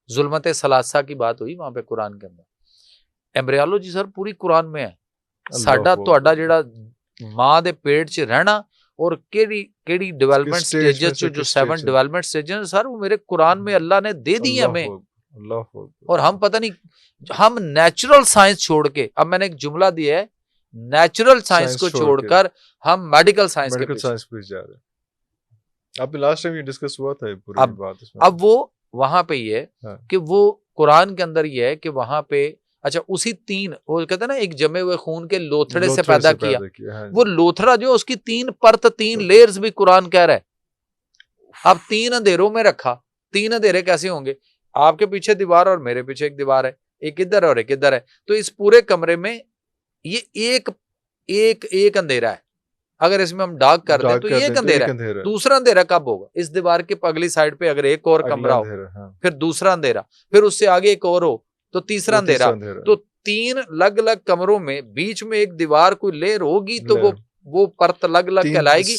जुल्मत सलासा की बात हुई वहां पे कुरान के अंदर। एम्ब्रियोलॉजी सर पूरी कुरान में है। साडा तुहाडा जिहड़ा मां दे पेट च रहना और केड़ी डेवलपमेंट स्टेजेस जो 7 डेवलपमेंट स्टेजेस सर, वो मेरे कुरान में अल्लाह ने दे दी हमें। और हम पता नहीं, हम नेचुरल साइंस छोड़ के, अब मैंने एक जुमला दिया है, नेचुरल साइंस को छोड़कर हम मेडिकल साइंस के पीछे जा रहे हैं। अब लास्ट टाइम ये डिस्कस हुआ था पूरी बात इसमें। अब वो वहां पे ये है कि वो कुरान के अंदर ये है कि वहां पे, अच्छा उसी 3, वो कहते हैं ना, एक जमे हुए खून के लोथड़े से पैदा किया। वो लोथड़ा जो उसकी 3 परत, 3 लेयर्स भी कुरान कह रहा है। अब 3 अंधेरों में रखा, 3 अंधेरे कैसे होंगे? आपके पीछे दीवार और मेरे पीछे एक दीवार है, एक इधर और एक इधर है, तो इस पूरे कमरे में ये एक अंधेरा है। अगर इसमें हम डार्क कर दें तो ये एक अंधेरा है। दूसरा अंधेरा कब होगा? इस दीवार के अगली साइड पे अगर एक और कमरा हो, फिर दूसरा अंधेरा, फिर उससे आगे एक और हो तो तीसरा अंधेरा। तो 3 अलग अलग कमरों में बीच में एक दीवार कोई लेयर होगी, तो वो परत अलग अलग कहलाएगी।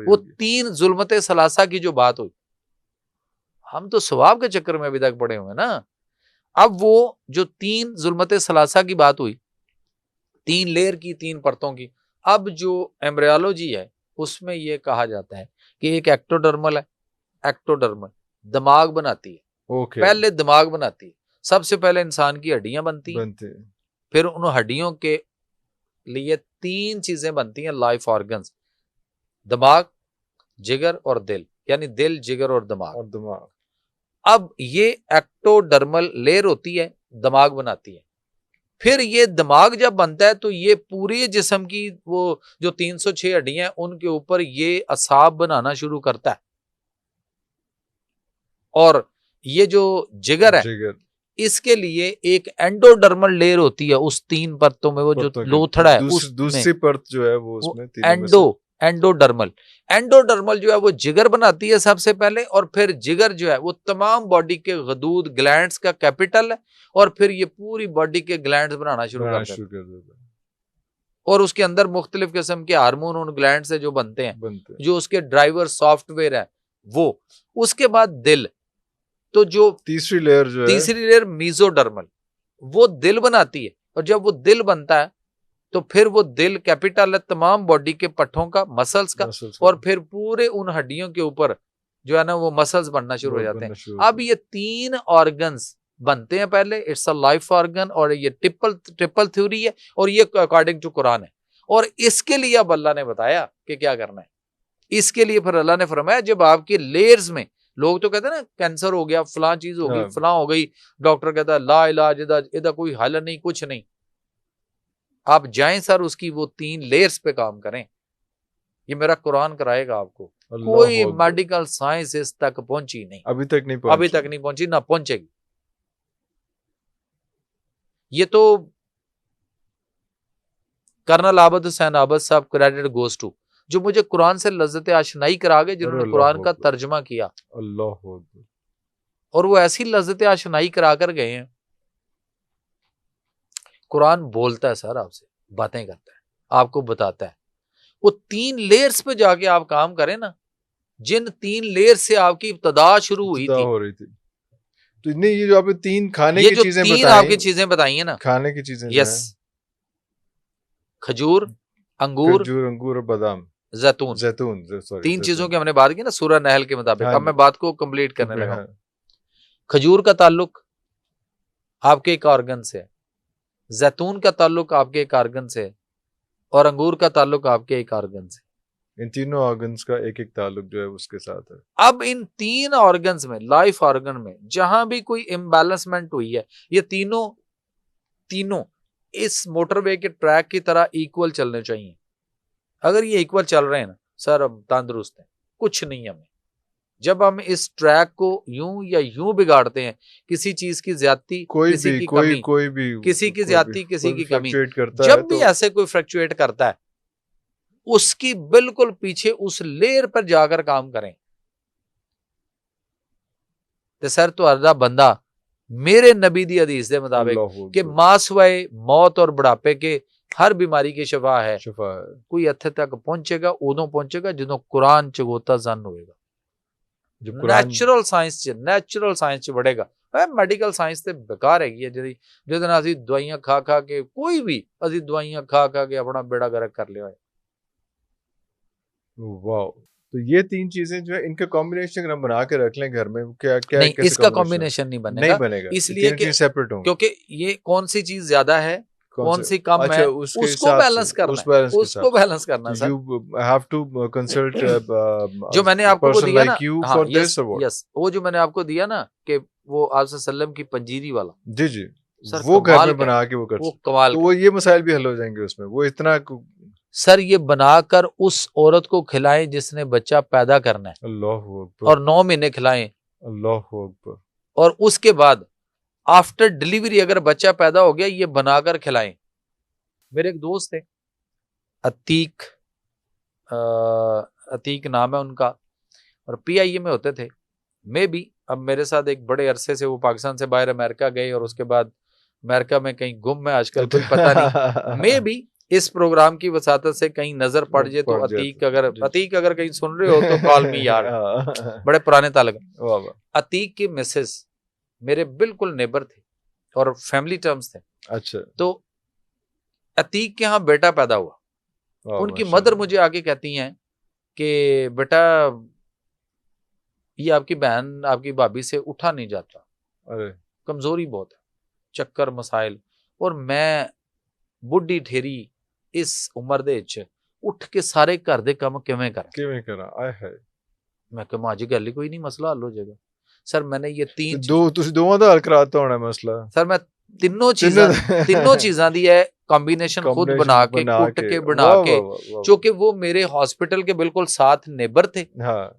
और 3 जुल्मत सलासा की जो बात हुई, हम तो सवाब के चक्कर में अभी तक पड़े हुए ना। अब वो जो 3 जुल्मत सलासा की बात हुई, 3 लेयर की, 3 परतों की, अब जो एम्ब्रियोलॉजी है उसमें ये कहा जाता है कि एक एक्टोडर्मल है। एक्टोडर्मल दिमाग बनाती है। पहले दिमाग बनाती है, सबसे पहले इंसान की हड्डियां बनती हैं, फिर उन हड्डियों के लिए 3 चीजें बनती हैं, लाइफ ऑर्गन्स, दिमाग, जिगर और दिल, यानी दिल, जिगर और दिमाग। अब ये एक्टोडर्मल लेयर होती है, दिमाग बनाती है, फिर ये दिमाग जब बनता है तो ये पूरे जिस्म की वो जो 306 हड्डियां हैं उनके ऊपर ये असाब बनाना शुरू करता है। और ये जो जिगर है इसके लिए एक एंडोडर्मल लेयर होती है उस 3 परतों में, वो जो लोथड़ा है दूसरी परत जो है वो उसमें एंडोडर्मल जो है वो जिगर बनाती है सबसे पहले, और फिर जिगर जो है वो तमाम बॉडी के गदूद ग्लैंड्स का कैपिटल है, और फिर ये पूरी बॉडी के ग्लैंड्स बनाना शुरू कर देता है। और उसके अंदर मुख्तलिफ किस्म के हार्मोन उन ग्लैंड से जो बनते हैं, जो उसके ड्राइवर सॉफ्टवेयर है वो। उसके बाद दिल, तो जो तीसरी लेयर मीजोडर्मल, वो दिल बनाती है। और जब वो दिल बनता है तो फिर वो दिल कैपिटल है तमाम बॉडी के पट्टों का, मसल्स का, और फिर पूरे उन हड्डियों के ऊपर जो है ना वो मसल्स बनना शुरू हो जाते हैं। अब ये 3 ऑर्गन्स बनते हैं पहले, इट्स अ लाइफ ऑर्गन, और ये ट्रिपल थ्योरी है, और ये अकॉर्डिंग टू कुरान है। और इसके लिए अब अल्लाह ने बताया कि क्या करना है। इसके लिए फिर अल्लाह ने फरमाया, जब आपके लेयर्स में, लोग तो कहते हैं ना कैंसर हो गया, फलां चीज हो गई, फलां हो गई, डॉक्टर कहता है ला इलाज इधर कोई हल नहीं, कुछ नहीं। आप जाएं सर उसकी वो 3 लेयर्स पे काम करें, ये मेरा कुरान कराएगा आपको। कोई मेडिकल साइंस इस तक पहुंची नहीं, अभी तक नहीं पहुंची, ना पहुंचेगी। ये तो कर्नल आबद हुसैन आबद साहब, क्रेडिट गोज टू, जो मुझे कुरान से लज्जत आशनाई करा गए, जिन्होंने कुरान का तर्जमा किया। अल्लाह, और वो ऐसी लज्जत आशनाई करा कर गए हैं। कुरान बोलता है सर आपसे, बातें करता है, आपको बताता है। वो 3 लेयर्स पे जाके आप काम करें ना, जिन 3 लेयर से आपकी इब्तदा शुरू हुई थी। तो ये जो आपने 3 खाने की चीजें बताई, आपकी चीजें बताई है ना, खाने की चीजें, यस, खजूर, अंगूर और बादाम, जैतून, 3 चीजों की हमने बात की ना सूरह नहल के मुताबिक। अब मैं बात को कंप्लीट करने लगा। खजूर का ताल्लुक आपके एक ऑर्गन से, जैतून का ताल्लुक आपके एक ऑर्गन से, और अंगूर का ताल्लुक आपके एक ऑर्गन से। इन तीनों ऑर्गन्स का एक एक ताल्लुक जो है उसके साथ है। अब इन 3 ऑर्गन्स में, लाइफ ऑर्गन में जहां भी कोई इम्बैलेंसमेंट हुई है, ये तीनों इस मोटरवे के ट्रैक की तरह इक्वल चलने चाहिए। अगर ये इक्वल चल रहे हैं ना सर, हम तंदुरुस्त हैं, कुछ नहीं हमें। जब हम इस ट्रैक को यूं या यूं बिगाड़ते हैं, किसी चीज की ज्यादती, किसी की कमी, किसी की ज्यादती, किसी की कमी, जब भी ऐसे कोई फ्लक्चुएट करता है, उसकी बिल्कुल पीछे उस लेयर पर जाकर काम करें। तो सर तो अर्धा बंदा मेरे नबी दी हदीस के मुताबिक कि मासवाए मौत और बुढ़ापे के हर बीमारी की शफा है, कोई हथे तक पहुंचेगा, उदों पहुंचेगा ਜਦੋਂ कुरान चगोता जन होएगा। नैचुरल साइंस च बढ़ेगा। मैडिकल साइंस ते बेकार हैगी है, जिहदे नाल असीं दवाइयां खा के, कोई भी असीं दवाइयां खा के अपना बेड़ा गर्क कर लिया है। वाह, तो ये 3 चीजें जो है इनका कॉम्बिनेशन हम बना के रख लें घर में, क्या नहीं, इसका कॉम्बिनेशन नहीं बनेगा, इसलिए कि सेपरेट होंगे, क्योंकि ये कौन सी चीज ज्यादा है, कौन सी कम है, उसको बैलेंस करना sir. You have to consult जो मैंने आपको वो दिया ना, यस, वो जो मैंने आपको दिया ना कि वो आप सल्लम की पंजीरी वाला, जी सर, वो घर में बना के वो कमाल, तो वो ये मसाइल भी हल हो जाएंगे उसमें। वो इतना सर ये बनाकर उस औरत को खिलाएं जिसने बच्चा पैदा करना है, अल्लाह अकबर, और 9 महीने खिलाएं, अल्लाह अकबर, और उसके बाद आफ्टर डिलीवरी अगर बच्चा पैदा हो गया, ये बनाकर खिलाएं। मेरे एक दोस्त थे, अतीक नाम है उनका, और PIA में होते थे। मैं भी, अब मेरे साथ एक बड़े अरसे से वो पाकिस्तान से बाहर अमेरिका गए, और उसके बाद अमेरिका में कहीं गुम है आजकल, कुछ पता नहीं। मैं भी इस प्रोग्राम की वसातत से कहीं नजर पड़ जाए तो अतीक अगर कहीं सुन रहे हो तो कॉल मी यार, बड़े पुराने ताल्लुक। अतीक की मिसेस मेरे बिल्कुल नेबर थे और फैमिली टर्म्स थे। अच्छा, तो अतीक के यहाँ बेटा पैदा हुआ, उनकी मदर मुझे आके कहती हैं कि बेटा ये आपकी बहन, आपकी भाभी से उठा नहीं जाता, अरे कमजोरी बहुत है, चक्कर मसाइल, और मैं बुढ़ी ठेरी इस उम्र दे विच उठ के सारे घर दे काम किवें करा। आए है, मैं कहा मां जी गल ही कोई नहीं, मसला हल हो जाएगा। सर मैंने ये 3 तुसी दोवां दा हल कराता होना मसला। सर मैं ਤਿੰਨੋਂ ਚੀਜ਼ਾਂ ਦੀ ਹੈ कॉम्बिनेशन खुद बना के कुट के बना के, चूंकि वो मेरे हॉस्पिटल के बिल्कुल साथ नेबर थे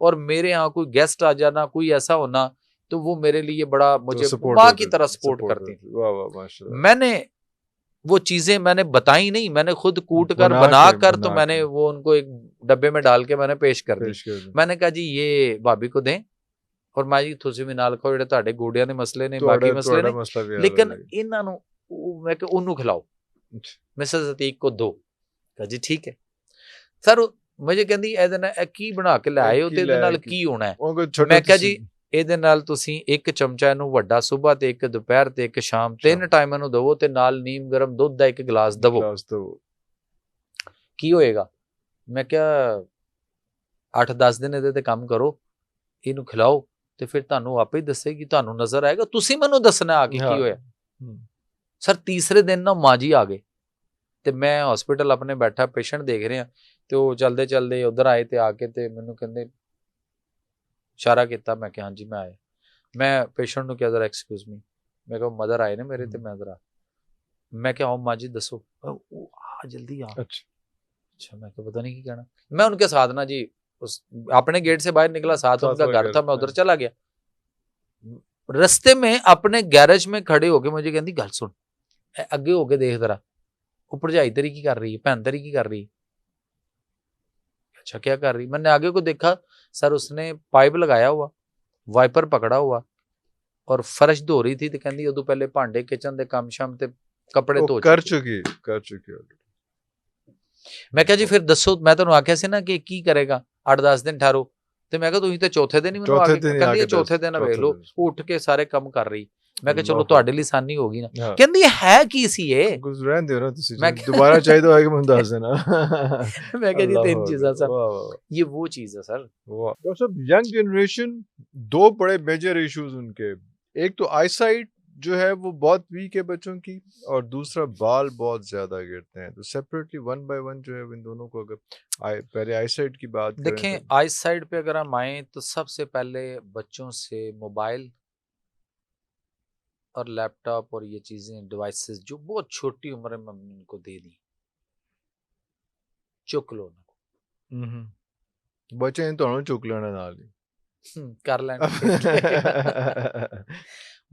और मेरे यहाँ कोई गेस्ट आ जाना, कोई ऐसा होना, तो वो मेरे लिए बड़ा मुझे माँ की तरह सपोर्ट करती थी। मैंने वो चीजें मैंने बताई नहीं, मैंने खुद कूट कर बना कर तो मैंने वो उनको एक डब्बे में डाल के मैंने पेश कर दी। मैंने कहा जी ये भाभी को दें और माँ जी तुसी भी नाल खाओ, जेडे तुहाडे गोडियां दे मसले ने, बाकी मसले ने, लेकिन इन्हां नूं मैं कि उन्नू खिलाओ, मिसेस अतीक को दो। कहा जी ठीक है सर। मुझे कहंदी ਇਹਦੇ ਨਾਲ ਕੀ ਬਣਾ ਕੇ ਲੈ ਆਏ ਹੋ ਤੇ ਇਹਦੇ ਨਾਲ ਕੀ ਹੋਣਾ ਹੈ? ਮੈਂ ਕਿਹਾ ਜੀ ਇਹਦੇ ਨਾਲ ਤੁਸੀਂ ਇੱਕ ਚਮਚਾ ਇਹਨੂੰ ਵੱਡਾ ਸਵੇਰ ਤੇ ਇੱਕ ਦੁਪਹਿਰ ਤੇ ਇੱਕ ਸ਼ਾਮ 3 ਟਾਈਮ ਇਹਨੂੰ ਦਵੋ ਤੇ ਨਾਲ ਨੀਮ ਗਰਮ ਦੁੱਧ ਦਾ 1 ਗਲਾਸ ਦਵੋ, ਕੀ ਹੋਏਗਾ? ਮੈਂ ਕਿਹਾ 8-10 ਦਿਨ ਇਹਦੇ ਤੇ ਕੰਮ ਕਰੋ, ਇਹਨੂੰ ਖਿਲਾਓ ਤੇ ਫਿਰ ਤੁਹਾਨੂੰ ਆਪੇ ਹੀ ਦੱਸੇਗੀ, ਤੁਹਾਨੂੰ ਨਜ਼ਰ ਆਏਗਾ, ਤੁਸੀਂ ਮੈਨੂੰ ਦੱਸਣਾ ਆ ਕੇ ਕੀ ਹੋਇਆ। ਸਰ ਤੀਸਰੇ ਦਿਨ ਨਾ ਮਾਂ ਜੀ ਆ ਗਏ ਤੇ ਮੈਂ ਹਸਪੀਟਲ ਆਪਣੇ ਬੈਠਾ ਪੇਸ਼ੈਂਟ ਦੇਖ ਰਿਹਾ ਤੇ ਉਹ ਚਲਦੇ ਚਲਦੇ ਉਧਰ ਆਏ ਤੇ ਆ ਕੇ ਤੇ ਮੈਨੂੰ ਕਹਿੰਦੇ ਇਸ਼ਾਰਾ ਕੀਤਾ। ਮੈਂ ਕਿਹਾ ਹਾਂਜੀ ਮੈਂ ਆਇਆ। ਮੈਂ ਪੇਸ਼ੈਂਟ ਨੂੰ ਕਿਹਾ ਜ਼ਰਾ ਐਕਸਕਿਊਜ਼ ਮੀ, ਮੈਂ ਕਿਹਾ ਮਦਰ ਆਏ ਨੇ ਮੇਰੇ ਤੇ ਮੈਂ ਜ਼ਰਾ, ਮੈਂ ਕਿਹਾ ਆਓ ਮਾਂ ਜੀ ਦੱਸੋ। ਉਹ ਆ ਜਲਦੀ ਆ। अच्छा मैं तो पता नहीं क्या कहना। मैं उनके साथ ना जी उस अपने गेट से बाहर निकला, साथ उनका घर था, मैं उधर चला गया। रस्ते में अपने गैरेज में खड़े होके मुझे कहती गल सुन, अगे होके देख जरा, वो भरजाई तेरी की कर रही है, भैन तेरी की कर रही है। अच्छा क्या कर रही? मैंने आगे को देखा, सर उसने पाइप लगाया हुआ, वाइपर पकड़ा हुआ और फर्श धो रही थी। तो कहती उदों पहले भांडे किचन के काम शाम ते कपड़े धो कर चुकी। मैं क्या जी फिर दसो, मैं तुहानू आख्या सी ना कि की करेगा, 8-10 दिन ठहरो। ते मैं कहा तुसीं ते चौथे दिन ही मैनूं आके कहंदी चौथे दिन वेख लो उठ के सारे काम कर रही। मैं कहा चलो तुहाडे लई आसानी होगी ना। कहंदी है की सी ये, रहन दिओ ना तुसीं, दोबारा चाहिए तो आके मैनूं दस देना। मैं कहा जी 3 चीज़ां सर, ये वो चीज़ है सर। डॉक्टर साहब यंग जनरेशन 2 बड़े मेजर इश्यूज उनके, एक तो आईसाइट जो है वो बहुत वीक है बच्चों की, और दूसरा बाल बहुत ज्यादा गिरते हैं। तो सेपरेटली 1 बाय 1 जो है इन दोनों को अगर पहले आईसाइट की बात करें, देखें आईसाइट पे अगर हम आए तो सबसे पहले बच्चों से मोबाइल और लैपटॉप और ये चीजें डिवाइसेस जो बहुत छोटी उम्र में हमने उनको दे दी, चुक लो ना बच्चे तो चुक लेना नाल कर लेना।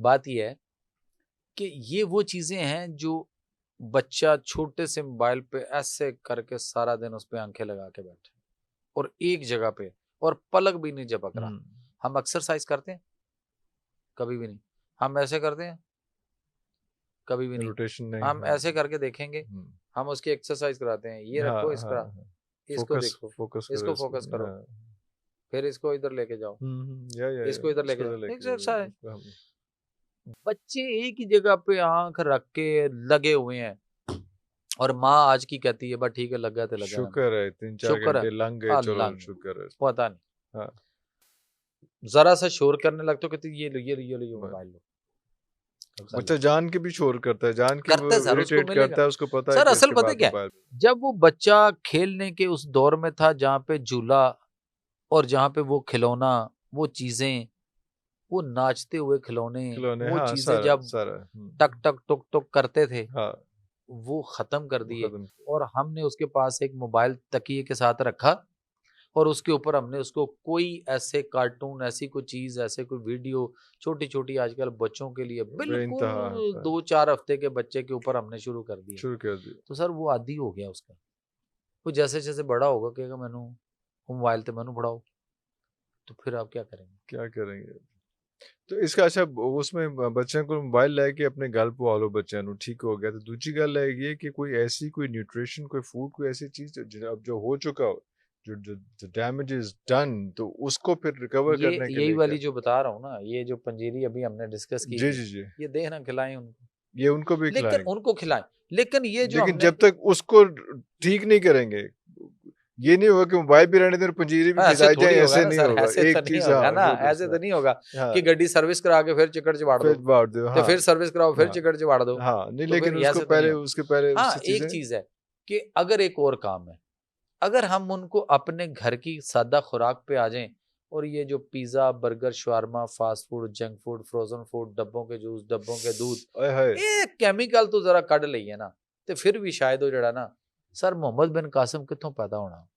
बात यह है कि ये वो चीजें हैं जो बच्चा छोटे से मोबाइल पे ऐसे करके सारा दिन उस पे आंखें लगा के बैठे और एक जगह पे, और पलक भी नहीं झपक रहा। हम एक्सरसाइज करते हैं कभी भी नहीं, हम ऐसे करते हैं कभी भी नहीं, हम ऐसे करके देखेंगे, हम उसकी एक्सरसाइज कराते हैं, ये रखो इसका, इसको देखो, इसको फोकस करो, फिर इसको इधर लेके जाओ, इसको इधर लेके जाओ, एक्सरसाइज। बच्चे एक ही जगह पे आंख रख के लगे हुए हैं और माँ आज की कहती है बस ठीक है लगा तो लगा, शुक्र है 3-4 घंटे लंघ गए, चलो शुक्र है। पता नहीं जरा सा शोर करने लगते हो कहते ये लो मोबाइल लो। बच्चा जान के भी शोर करता है, जान के करता है सर, उसको करता है, उसको पता है सर असल पता क्या है, जब वो बच्चा खेलने के उस दौर में था जहाँ पे झूला और जहाँ पे वो खिलौना, वो चीजें, वो नाचते हुए खिलौने, वो चीजें जब टक टक टुक टुक करते थे, वो खत्म कर दिए और हमने उसके पास एक मोबाइल तकिए के साथ रखा और उसके ऊपर हमने उसको कोई ऐसे कार्टून, ऐसी कोई चीज, ऐसे कोई वीडियो, छोटी छोटी आजकल बच्चों के लिए बिल्कुल 2-4 हफ्ते के बच्चे के ऊपर हमने शुरू कर दिया। तो सर वो आदी हो गया उसका, वो जैसे जैसे बड़ा होगा कहेगा मैनू मोबाइल तो मैनू पढ़ाओ, तो फिर आप क्या करेंगे? तो इसका अच्छा उसमें बच्चों को मोबाइल लेके अपने गल पवा लो, बच्चों को ठीक हो गया। तो दूसरी गल है कि कोई ऐसी कोई न्यूट्रिशन, कोई फूड, कोई ऐसी चीज अब जो हो चुका हो, जो डैमेज इज डन, तो उसको फिर रिकवर करने के लिए यही वाली जो बता रहा हूँ ना, ये जो पंजीरी अभी हमने डिस्कस की, जी ये देखना खिलाएं उनको, ये उनको भी खिलाएं, लेकिन उनको खिलाएं, लेकिन ये जो जब तक उसको ठीक नहीं करेंगे, ये नहीं होगा कि मोबाइल भी रहने दें पंजीरी भी खिलाई जाए, ऐसे नहीं होगा। एक चीज ना, ऐसे तो नहीं होगा कि गाड़ी सर्विस करा के फिर चिकड़ चिवाड़ दो, तो फिर सर्विस कराओ फिर चिकड़ चिवाड़ दो। नहीं, लेकिन उसके पहले एक चीज है कि अगर एक और काम है, अगर हम उनको अपने घर की सादा खुराक पे आ जाएं और ये जो pizza burger shawarma fast food junk food frozen food डब्बों के जूस डब्बों के दूध ये केमिकल तो जरा कढ़ लईए ना ते फिर भी शायद वो जड़ा ना सर मोहम्मद बिन कासिम कितों पैदा होना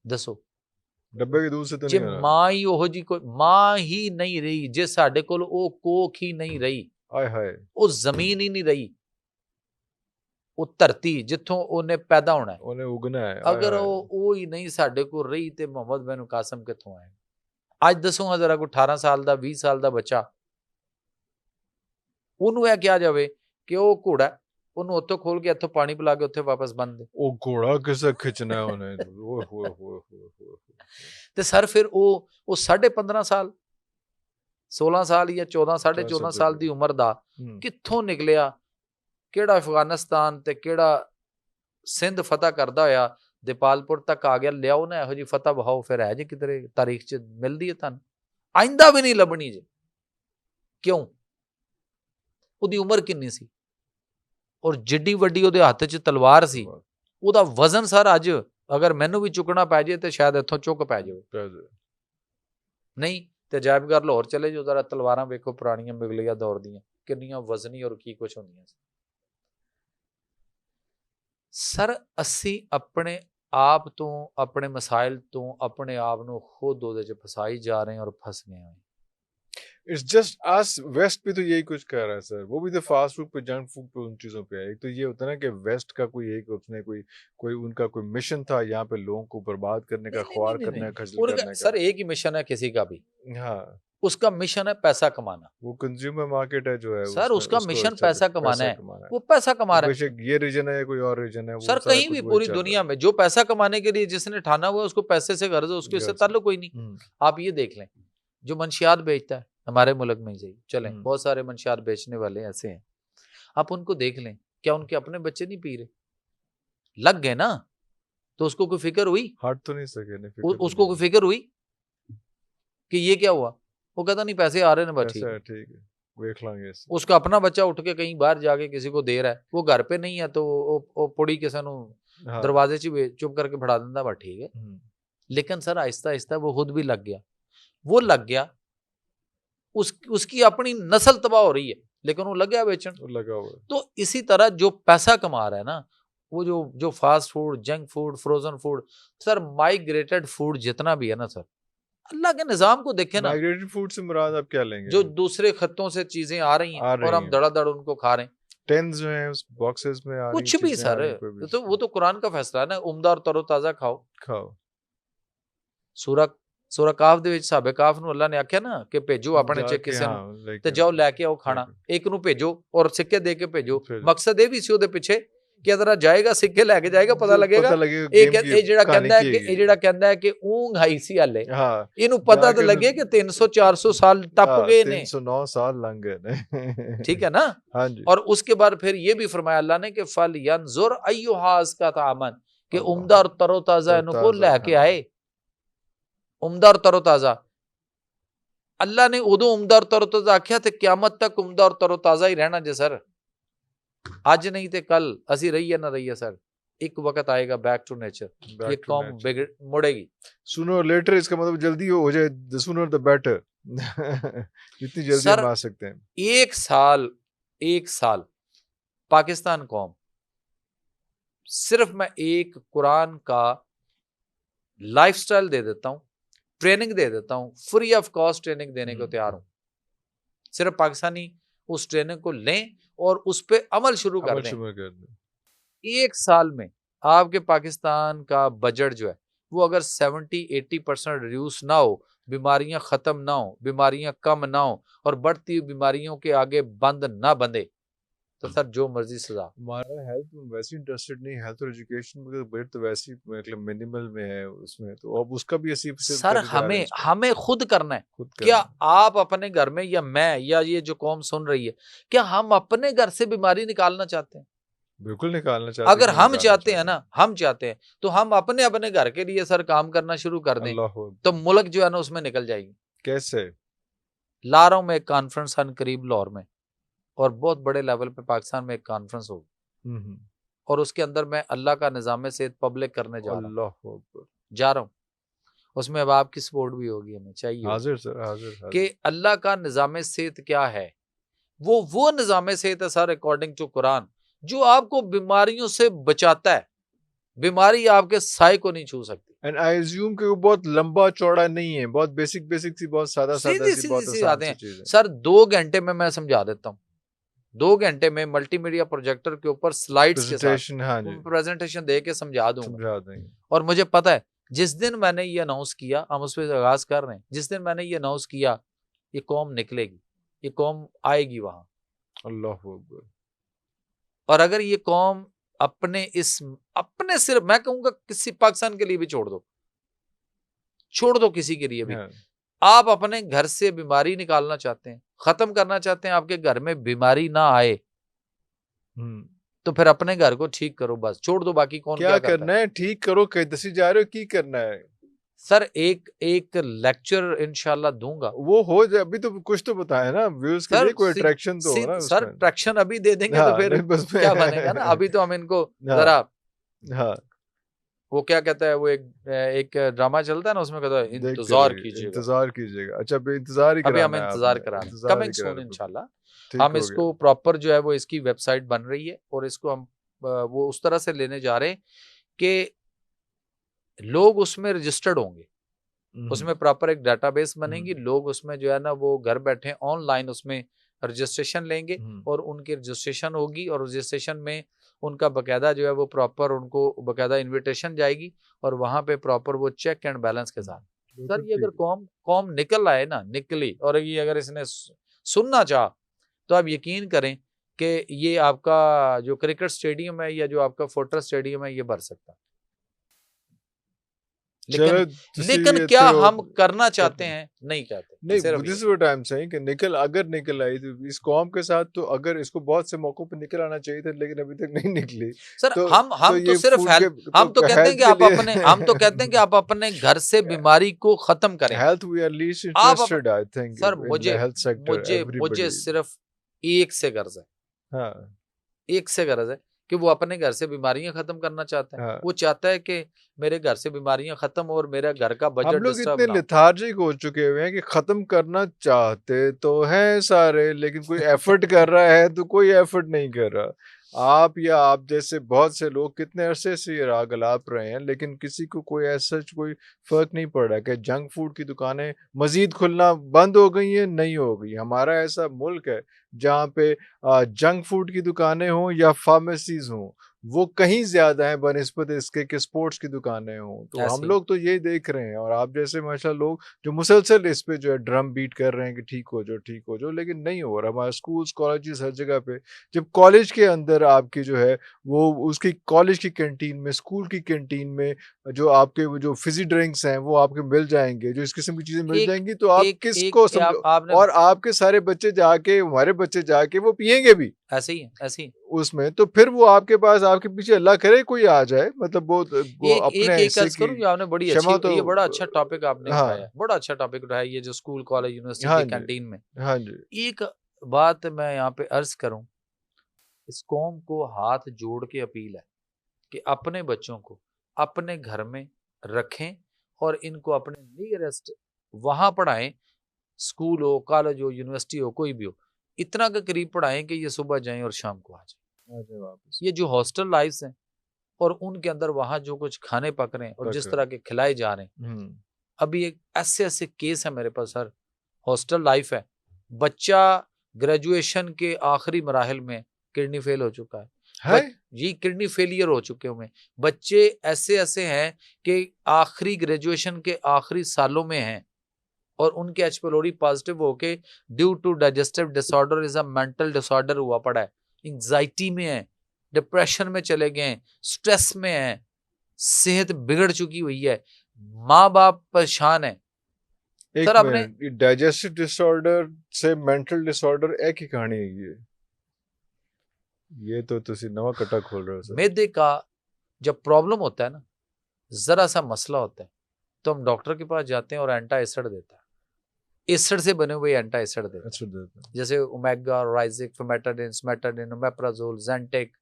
दसो डब्बे के दूध से तो जे नहीं मां ही ओहो जी कोई मां ही नहीं रही जे साडे कोल ओ कोख ही नहीं रही आय हाय ओ जमीन ही नहीं रही ਉਹ ਧਰਤੀ ਜਿੱਥੋਂ ਉਹਨੇ ਪੈਦਾ ਹੋਣਾ ਹੈ ਉਹਨੇ ਉਗਣਾ ਹੈ ਅਗਰ ਉਹ ਹੀ ਨਹੀਂ ਸਾਡੇ ਕੋਲ ਰਹੀ ਤੇ ਮੁਹੰਮਦ ਬਿਨ ਕਾਸਿਮ ਕਿੱਥੋਂ ਆਏਗਾ ਅੱਜ ਦੱਸੋ ਜਰਾ ਕੋਈ 18 ਸਾਲ ਦਾ 20 ਸਾਲ ਦਾ ਬੱਚਾ ਉਹਨੂੰ ਇਹ ਕਿਹਾ ਜਾਵੇ ਕਿ ਉਹ ਘੋੜਾ ਉਹਨੂੰ ਉੱਥੋਂ ਖੋਲ ਕੇ ਇੱਥੋਂ ਪਾਣੀ ਪਿਲਾ ਕੇ ਉੱਥੇ ਵਾਪਸ ਬੰਨ ਦੇ ਉਹ ਘੋੜਾ ਕਿਸੇ ਖਿੱਚਣਾ ਉਹਨੇ ਓਏ ਹੋਏ ਹੋਏ ਤੇ ਸਰ ਫਿਰ ਉਹ 15.5 ਸਾਲ 16 ਸਾਲ ਜਾਂ 14 14.5 ਸਾਲ ਦੀ ਉਮਰ ਦਾ ਕਿੱਥੋਂ ਨਿਕਲਿਆ ਕਿਹੜਾ ਅਫਗਾਨਿਸਤਾਨ ਤੇ ਕਿਹੜਾ ਸਿੰਧ ਫਤਹ ਕਰਦਾ ਹੋਇਆ ਦੀਪਾਲਪੁਰ ਤੱਕ ਆ ਗਿਆ ਲਿਆਓ ਨਾ ਇਹੋ ਜੀ ਫਤਹ ਬਹਾਓ ਫਿਰ ਹੈ ਜੀ ਕਿਧਰੇ ਤਾਰੀਖ 'ਚ ਮਿਲਦੀ ਹੈ ਤੁਹਾਨੂੰ ਆਇੰਦਾ ਵੀ ਨਹੀਂ ਲੱਭਣੀ ਜੀ ਕਿਉਂ ਉਹਦੀ ਉਮਰ ਕਿੰਨੀ ਸੀ ਔਰ ਜਿੱਡੀ ਵੱਡੀ ਉਹਦੇ ਹੱਥ 'ਚ ਤਲਵਾਰ ਸੀ ਉਹਦਾ ਵਜ਼ਨ ਸਰ ਅੱਜ ਅਗਰ ਮੈਨੂੰ ਵੀ ਚੁੱਕਣਾ ਪੈ ਜੇ ਤੇ ਸ਼ਾਇਦ ਇੱਥੋਂ ਚੁੱਕ ਪੈ ਜਾਵੇ ਨਹੀਂ ਤੇ ਅਜਾਇਬਘਰ ਲਾਹੌਰ ਚਲੇ ਜਾਓ ਜ਼ਰਾ ਤਲਵਾਰਾਂ ਵੇਖੋ ਪੁਰਾਣੀਆਂ ਮੁਗਲਿਆ ਦੌਰ ਦੀਆਂ ਕਿੰਨੀਆਂ ਵਜ਼ਨੀ ਔਰ ਕੀ ਕੁਛ ਹੁੰਦੀਆਂ ਸੀ ਸਰ ਅਸੀਂ ਆਪਣੇ ਆਪ ਤੋਂ ਆਪਣੇ ਮਸਾਇਲ ਤੋਂ ਆਪਣੇ ਆਪ ਨੂੰ ਖੁਦ ਉਹਦੇ 'ਚ ਫਸਾਈ ਜਾ ਰਹੇ ਔਰ ਫਸ ਗਏ ਹਾਂ It's just us वेस्ट पे तो यही कुछ कर रहा है सर वो भी तो फास्ट फूड पे जंक फूड पे उन चीज़ों पे है एक तो ये होता है ना कि वेस्ट का कोई एक उसने कोई उनका कोई मिशन था यहाँ पे लोगों को बर्बाद करने का ख्वार करने का खजल करने का सर एक ही मिशन है किसी का भी हाँ उसका मिशन है पैसा कमाना वो कंज्यूमर मार्केट है जो है सर उसका मिशन पैसा कमाना है वो पैसा कमा रहा है ये रीजन है कोई और रीजन है सर कहीं भी पूरी दुनिया में जो पैसा कमाने के लिए जिसने ठाना हुआ है उसको पैसे से गर्ज है उसके इससे ताल्लुक कोई नहीं आप ये देख लें जो मंशियात बेचता है हमारे मुल्क में ही सही चलें बहुत सारे मंशियात बेचने वाले ऐसे हैं आप उनको देख लें क्या उनके अपने बच्चे नहीं पी रहे लग गए ना तो उसको कोई फिक्र हुई हट तो नहीं सके उसको कोई फिक्र हुई कि ये क्या हुआ वो कहता नहीं पैसे आ रहे हैं बस ठीक है देख लांगे उसका अपना बच्चा उठ के कहीं बाहर जाके किसी को दे रहा है वो घर पे नहीं है तो वो पुड़ी किसी ਨੂੰ दरवाजे च चुप करके फड़ा देता बस ठीक है लेकिन सर आहिस्ता आहिस्ता वो खुद भी लग गया वो लग गया उसकी अपनी नस्ल तबाह हो रही है लेकिन वो लग गया बेचन लगा हुआ तो इसी तरह जो पैसा कमा रहा है ना वो जो fast food junk food frozen food sir migrated food जितना भी है ना सर अल्लाह के निजाम को देखें ना माइग्रेटेड फूड से मुराद आप क्या लेंगे जो दूसरे खत्तों से चीजें आ रही हैं और हम धड़ाधड़ उनको खा रहे हैं टेंस जो है उस बॉक्सेस में आ कुछ भी सर तो वो तो कुरान का फैसला है ना उम्दा और तरोताजा खाओ सूरा काफ ਦੇ ਵਿੱਚ ਸਾਬੇ ਕਾਫ ਨੂੰ ਅੱਲਾ ਨੇ ਆਖਿਆ ਨਾ ਕਿ ਭੇਜੋ ਆਪਣੇ ਚ ਕਿਸੇ ਨੂੰ ਤੇ ਜਾਓ ਲੈ ਕੇ ਆਓ ਖਾਣਾ ਇੱਕ ਨੂੰ ਭੇਜੋ ਔਰ ਸਿੱਕੇ ਦੇ ਕੇ ਭੇਜੋ ਮਕਸਦ ਇਹ ਵੀ ਸੀ ਉਹਦੇ ਪਿੱਛੇ ਕਿ ਅਦਰਾ ਜਾਏਗਾ ਸਿੱਕੇ ਲੈ ਕੇ ਜਾਏਗਾ ਪਤਾ ਲੱਗੇਗਾ ਇਹ ਜਿਹੜਾ ਕਹਿੰਦਾ ਹੈ ਕਿ ਊਂਘ ਆਈ ਸੀ ਹਲੇ ਇਹਨੂੰ ਪਤਾ ਤਾਂ ਲੱਗੇ ਕਿ 300 400 ਸਾਲ ਟੱਪ ਗਏ ਨੇ 309 ਸਾਲ ਲੰਘ ਗਏ ਨੇ ठीक है ना और उसके बाद फिर ये भी फरमाया अल्लाह ने कि फल यंजुर अय्युहाज का तामन कि उम्दा और तरोताजा इनको लेके आए उम्दा और तरोताजा अल्लाह ने उदो उम्दा और तरोताजा आख्या ते क्यामत तक उम्दा और तरोताजा ही रहना जे सर आज नहीं ते कल असी रहिए ना रहिए सर एक वक्त आएगा बैक टू नेचर ये कौम मुड़ेगी सुनो लेटर इसका मतलब जल्दी हो जाए the sooner the better जितनी जल्दी हम आ सकते हैं एक साल पाकिस्तान कौम सिर्फ मैं एक कुरान का लाइफस्टाइल दे देता हूं ट्रेनिंग दे देता हूं फ्री ऑफ कॉस्ट ट्रेनिंग देने को तैयार हूं सिर्फ पाकिस्तानी उस ट्रेनिंग को लें और उस पे अमल शुरू कर दें एक साल में आपके पाकिस्तान का बजट जो है वो अगर 70-80% रिड्यूस ना हो बीमारियां खत्म ना हो बीमारियां कम ना हो और बढ़ती हुई बीमारियों के आगे बंद ना बंधे तो सर जो मर्जी सजा हमारा हेल्थ में वैसे इंटरेस्टेड नहीं हेल्थ और एजुकेशन में बजट तो वैसे मतलब मिनिमल में है उसमें तो अब उसका भी ऐसी सर हमें खुद करना है क्या आप अपने घर में या मैं या ये जो कौम सुन रही है क्या हम अपने घर से बीमारी निकालना चाहते हैं बिल्कुल निकालना चाहते हैं अगर हम चाहते हैं ना हम चाहते हैं तो हम अपने घर के लिए सर काम करना शुरू कर दें तो मुल्क जो है ना उसमें निकल जाएगी कैसे ला रहा हूं मैं एक कॉन्फ्रेंस करीब लाहौर में और बहुत बड़े लेवल पे पाकिस्तान में एक कॉन्फ्रेंस होगी और उसके अंदर मैं अल्लाह का निज़ाम सेहत पब्लिक करने जा रहा हूँ उसमें अब आपकी सपोर्ट भी होगी, हमें चाहिए हाजिर सर, हाजिर कि अल्लाह का निज़ाम सेहत क्या है। वो निज़ाम सेहत है सर अकॉर्डिंग टू कुरान, जो आपको बीमारियों से बचाता है। बीमारी आपके साए को नहीं छू सकती। एंड आई अज्यूम कि वो बहुत लंबा चौड़ा नहीं है, बहुत बेसिक बेसिक सी, बहुत सादा सादा सी, बहुत सीधी आसान आते सी हैं चीज है सर। 2 घंटे में मैं समझा देता हूँ, 2 घंटे में मल्टीमीडिया प्रोजेक्टर के ऊपर स्लाइड्स के साथ प्रेजेंटेशन। हाँ जी, प्रेजेंटेशन दे के समझा दूंगा। समझा देंगे। और मुझे पता है जिस दिन मैंने ये अनाउंस किया, हम उस पर आगाज कर रहे हैं, जिस दिन मैंने ये अनाउंस किया ये कौम निकलेगी, ये कौम आएगी वहां। अल्लाह अकबर। और अगर ये कौम अपने सिर्फ, मैं कहूंगा किसी पाकिस्तान के लिए भी छोड़ दो किसी के लिए भी, आप अपने घर से बीमारी निकालना चाहते हैं, खत्म करना चाहते हैं, आपके घर में बीमारी ना आए, तो फिर अपने घर को ठीक करो, बस छोड़ दो बाकी कौन क्या करना है। ठीक करो कहीं दसी जा रहे हो, की करना है सर। एक लेक्चर इंशाल्लाह दूंगा, वो हो जाए। अभी तो कुछ तो बताया ना व्यूज के लिए, कोई अट्रैक्शन तो हो ना सर। ट्रैक्शन अभी दे देंगे तो फिर क्या बनेगा ना। अभी तो हम इनको जरा वो क्या कहता है, वो एक ड्रामा चलता है ना, उसमें कहता है इंतजार कीजिएगा। अच्छा अभी इंतजार ही अभी हम इंतजार करा रहे हैं, कमिंग सून इंशाल्लाह। हम इसको प्रॉपर जो है वो इसकी वेबसाइट बन रही है और इसको हम वो उस तरह से लेने जा रहे हैं कि लोग उसमें रजिस्टर्ड होंगे, उसमें प्रॉपर एक डाटाबेस बनेगी, लोग उसमें जो है ना वो घर बैठे ऑनलाइन उसमें रजिस्ट्रेशन लेंगे और उनकी रजिस्ट्रेशन होगी और रजिस्ट्रेशन में उनका बकायदा जो है वो प्रॉपर उनको बकायदा इनविटेशन जाएगी और वहां पे प्रॉपर वो चेक एंड बैलेंस के साथ। सर ये अगर कौम निकल आए ना, निकली, और ये अगर इसने सुनना चाह तो आप यकीन करें कि ये आपका जो क्रिकेट स्टेडियम है या जो आपका फोर्ट्रेस स्टेडियम है ये भर सकता है। लेकिन क्या हम करना चाहते हैं? नहीं चाहते। नहीं, this is what I am saying कि अगर निकल आई तो इस कौम के साथ, तो अगर इसको बहुत से मौकों पे निकल आना चाहिए था लेकिन अभी तक नहीं निकली। सर हम तो सिर्फ हम तो कहते हैं कि आप अपने घर से बीमारी को खत्म करें। Health we are least interested I think sir in the health sector. मुझे सिर्फ एक से गर्ज है, हाँ, एक से गर्ज है कि वो अपने घर से बीमारियां खत्म करना चाहता है। वो चाहता है कि मेरे घर से बीमारियां खत्म हो और मेरा घर का बजट हम लोग इतने लेथार्जिक हो चुके हुए हैं कि खत्म करना चाहते तो हैं सारे, लेकिन कोई एफर्ट कर रहा है तो कोई एफर्ट नहीं कर रहा। आप या आप जैसे बहुत से लोग कितने अरसे से ये राग अलाप रहे हैं, लेकिन किसी को कोई ऐसा कोई फर्क नहीं पड़ रहा कि जंक फूड की दुकानें मजीद खुलना बंद हो गई हैं, नहीं हो गई। हमारा ऐसा मुल्क है जहाँ पे जंक फूड की दुकानें हों या फार्मेसीज हों, वो कहीं ज्यादा है बनिस्बत इसके कि स्पोर्ट्स की दुकानें हों। तो हम लोग तो ये देख रहे हैं, और आप जैसे माशाल्लाह लोग जो मुसलसल इस पे जो है ड्रम बीट कर रहे हैं कि ठीक हो जाओ, ठीक हो जाओ, लेकिन नहीं हो रहा। हमारे स्कूल्स कॉलेजेस हर जगह पे, जब कॉलेज के अंदर आपकी जो है वो उसकी कॉलेज की कैंटीन में, स्कूल की कैंटीन में जो आपके वो जो फिजी ड्रिंक्स हैं वो आपके मिल जाएंगे, जो इस किस्म की चीजें मिल जाएंगी, तो आप किसको समझो, और आपके सारे बच्चे जाके, हमारे बच्चे जाके वो पियेंगे भी ऐसे ही उसमें। तो फिर वो आपके पास, आपके पीछे अल्लाह करे कोई आ जाए, मतलब वो अपने हिस्से की आपने बड़ी अच्छी, ये बड़ा अच्छा टॉपिक आपने उठाया, बड़ा अच्छा टॉपिक उठाया, ये जो स्कूल कॉलेज यूनिवर्सिटी की कैंटीन में। हाँ जी, एक बात मैं यहाँ पे अर्ज करूं, इस कौम को हाथ जोड़ के अपील है कि अपने बच्चों को अपने घर में रखें और इनको अपने नियरेस्ट वहां पढ़ाएं, स्कूल हो, कॉलेज हो, यूनिवर्सिटी हो, कोई भी हो, इतना के करीब पढ़ाएं कि ये सुबह जाएं और शाम को आ जाएं वापस। ये जो हॉस्टल लाइफ्स हैं और उनके अंदर वहां जो कुछ खाने पक रहे हैं और जिस तरह के खिलाए जा रहे हैं, अभी एक ऐसे केस है मेरे पास सर, हॉस्टल लाइफ है, बच्चा ग्रेजुएशन के आखिरी मराहल में किडनी फेल हो चुका है, जी किडनी फेलियर हो चुके हुए बच्चे ऐसे हैं कि आखिरी ग्रेजुएशन के आखिरी सालों में हैं और उनके एच पेलोरी पॉजिटिव होके due to digestive disorder is a mental disorder हुआ पड़ा है, एंजाइटी में है, डिप्रेशन में चले गए हैं, स्ट्रेस में है, सेहत बिगड़ चुकी हुई है, माँ बाप परेशान है। सर आपने डाइजेस्टिव डिसऑर्डर से मेंटल डिसऑर्डर एक ही कहानी है ये तो तुसी नवा कटा खोल रहे हो सर। मैदे का जब प्रॉब्लम होता है ना, जरा सा मसला होता है, तो हम डॉक्टर के पास जाते हैं और एंटा एसिड देता है, एसिड से बने हुए एंटा एसिड देता है, जैसे ओमेगा, राइजिक, फैमेटाडिन, मेटाडिन, ओमेप्राजोल, ज़ेंटेक,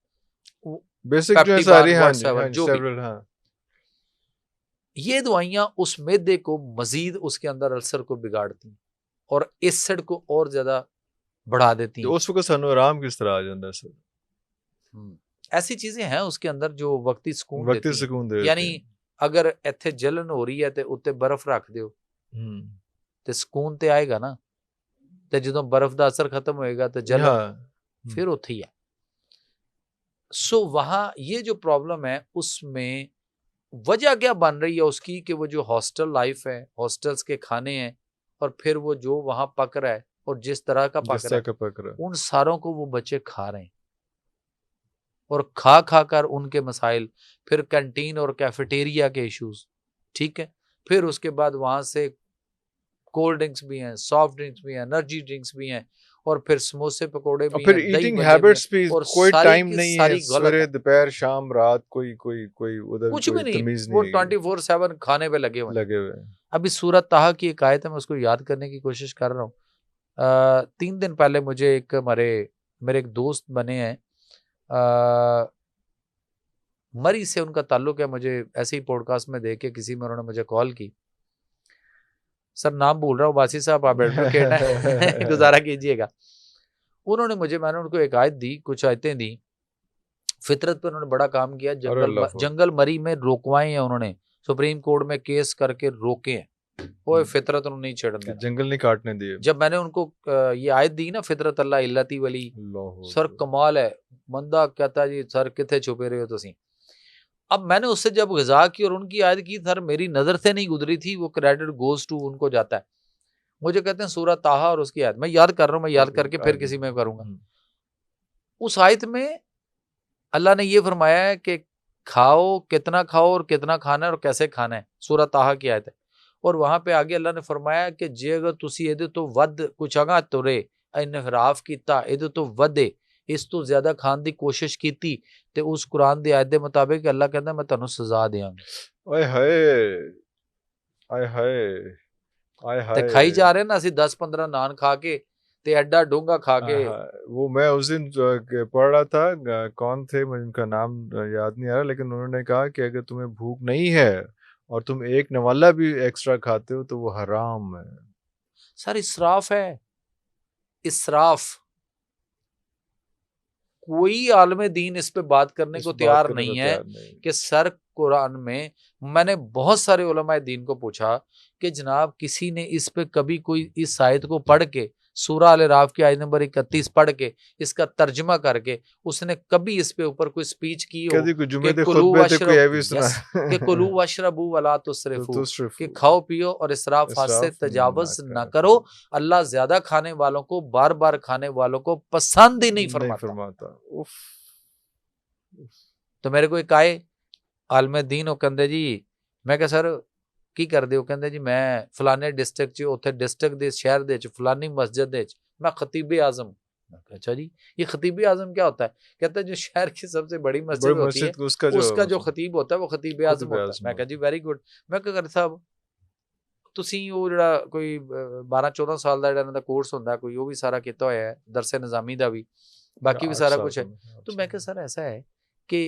बेसिक जो है सारी, हाँ, जो सेवरल, हाँ। ये दवाइयां उस मैदे को मजीद उसके अंदर अल्सर को बिगाड़ती हैं और एसिड को और ज्यादा बढ़ा देती हैं। उस वक्त सानू आराम किस तरह आ जाता है सर? ऐसी चीजें हैं उसके अंदर जो वक्ती सुकून देती हैं। यानी अगर इत्थे जलन हो रही है तो उत्ते बर्फ रख दियो तो सुकून तो आएगा ना, तो जो बर्फ का असर खत्म होएगा तो जलन फिर उत्थे ही है। सो वहां ये जो प्रॉब्लम है उसमें वजह क्या बन रही है उसकी कि वो जो हॉस्टल लाइफ है, हॉस्टल्स के खाने हैं और फिर वो जो वहां पक रहा है और जिस तरह का पक रहा है उन सारों को वो बच्चे खा रहे हैं और खा खा कर उनके मसाइल, फिर कैंटीन और कैफेटेरिया के इश्यूज, ठीक है, फिर उसके बाद वहां से कोल्ड ड्रिंक्स भी हैं, सॉफ्ट ड्रिंक्स भी हैं, एनर्जी ड्रिंक्स भी हैं और फिर समोसे पकौड़े भी फिर ईटिंग हैबिट्स भी कोई टाइम नहीं है, सवेरे दोपहर शाम रात कोई कोई कोई उधर कुछ भी नहीं, वो 24/7 खाने पे लगे हुए। अभी सूरत ताहा की एक आयत है, मैं उसको याद करने की कोशिश कर रहा हूँ। 3 दिन पहले मुझे एक मेरे एक दोस्त बने हैं, मरी से उनका ताल्लुक है, मुझे ऐसे ही पॉडकास्ट में देख के किसी में उन्होंने मुझे कॉल की, सर नाम भूल रहा हूँ, बासी साहब आप एडवोकेट हैं गुजारा कीजिएगा। मैंने उनको एक आयत दी, कुछ आयतें दी, फितरत पे उन्होंने बड़ा काम किया, जंगल मरी में रोकवाए हैं उन्होंने, सुप्रीम कोर्ट में केस करके रोके हैं, वो फितरत उन्होंने नहीं छेड़ने, जंगल नहीं काटने दिए। जब मैंने उनको ये आयत दी ना, फितरत अल्लाह इल्लती वली, सर कमाल है, बंदा कहता जी सर किथे छुपे रहे हो तुसी। अब मैंने उससे जब ग़िज़ा की और उनकी आयत की, सर मेरी नज़र से नहीं गुजरी थी, वो क्रेडिट गोज टू उनको जाता है। मुझे कहते हैं सूरह ताहा और उसकी आयत, मैं याद कर रहा हूँ, मैं याद करके फिर किसी में करूँगा। उस आयत में अल्लाह ने ये फरमाया है कि खाओ, कितना खाओ और कितना खाना है और कैसे खाना है, सूरह ताहा की आयत है। और वहाँ पे आगे अल्लाह ने फरमाया कि जे अगर तुसी एदे तो वध कुछ अगा तुरे इनहराफ कीता, एदे तो वधे इस तो ज्यादा खान दी कोशिश कीती ते उस कुरान दी आयत दे मुताबिक अल्लाह कहता मैं तुहानू सजा देवांगा। आए हाय आए हाय आए हाय, ते खाई जा रहे ना असी 10-15 नान खा के ते एडा डोंगा खा के। वो मैं उस दिन पढ़ रहा था, कौन थे मुझे उनका नाम याद नहीं आ रहा, लेकिन उन्होंने कहा कि अगर तुम्हें भूख नहीं है और तुम एक नवाला भी एक्स्ट्रा खाते हो तो वो हराम है। सर इसराफ है, इसराफ। कोई आलम दीन इस पे बात करने को तैयार नहीं है कि सर कुरान में, मैंने बहुत सारे उलमाए दीन को पूछा कि जनाब किसी ने इस पे कभी कोई इस आयत को पढ़ के, सूरह अल-राफ की आयत नंबर 31 पढ़ के इसका तर्जमा करके उसने कभी इस पे ऊपर कोई स्पीच की हो कि कुलू वशरबू वला तुसरिफू, कि खाओ पियो और इसराफ से तजावुज न करो, अल्लाह ज्यादा खाने वालों को, बार बार खाने वालों को पसंद ही नहीं फरमाता। तो मेरे को एक आए आलमे दीन हो कहंदे जी, मैं कहा सर की करदे हो, कहंदे जी मैं फलाने डिस्ट्रिक्ट च उत्थे डिस्ट्रिक्ट दे शहर दे फलानी मस्जिद दे मैं खतीब आजम। अच्छा जी ये खतीब आजम क्या होता है? कहता है जो शहर की सबसे बड़ी मस्जिद होती है उसका जो खतीब होता है वो खतीब आजम होता है। मैं कहा जी वेरी गुड। मैं कहा कर साहब ਤੁਸੀਂ ਉਹ ਜਿਹੜਾ ਕੋਈ 12-14 ਸਾਲ ਦਾ ਜਿਹੜਾ ਇਹਨਾਂ ਦਾ ਕੋर्स ਹੁੰਦਾ ਕੋਈ ਉਹ ਵੀ ਸਾਰਾ ਕੀਤਾ ਹੋਇਆ है, दरसे निज़ामी ਦਾ भी बाकी भी सारा कुछ है। तो मैं कहा सर ऐसा है कि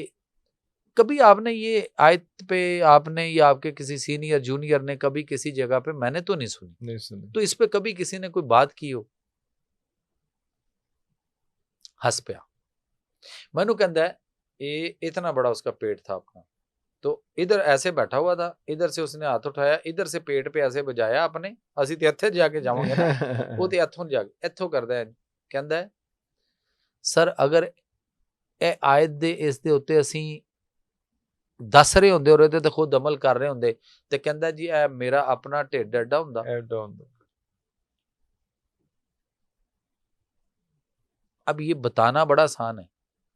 कभी आपने ये आयत पे आपने या आपके किसी सीनियर जूनियर ने कभी किसी जगह पे, मैंने तो नहीं सुनी, तो इस पे कभी किसी ने कोई बात की हो? हंस पिया। मैनू कहता है ये इतना बड़ा उसका पेट था अपना, तो इधर ऐसे बैठा हुआ था, इधर से उसने हाथ उठाया, इधर से पेट पे ऐसे बजाया अपने, असी तो इत्थे जाके जावांगे ना, वो तो इत्थों जाके इत्थों करदा है। कहता है सर अगर ए आयत दे इस दे उत्ते असी दस रहे होंदे और ते खुद अमल कर रहे होंदे ते कहंदा जी ए मेरा अपना ढिड एडा हुंदा। अब ये बताना बड़ा आसान है,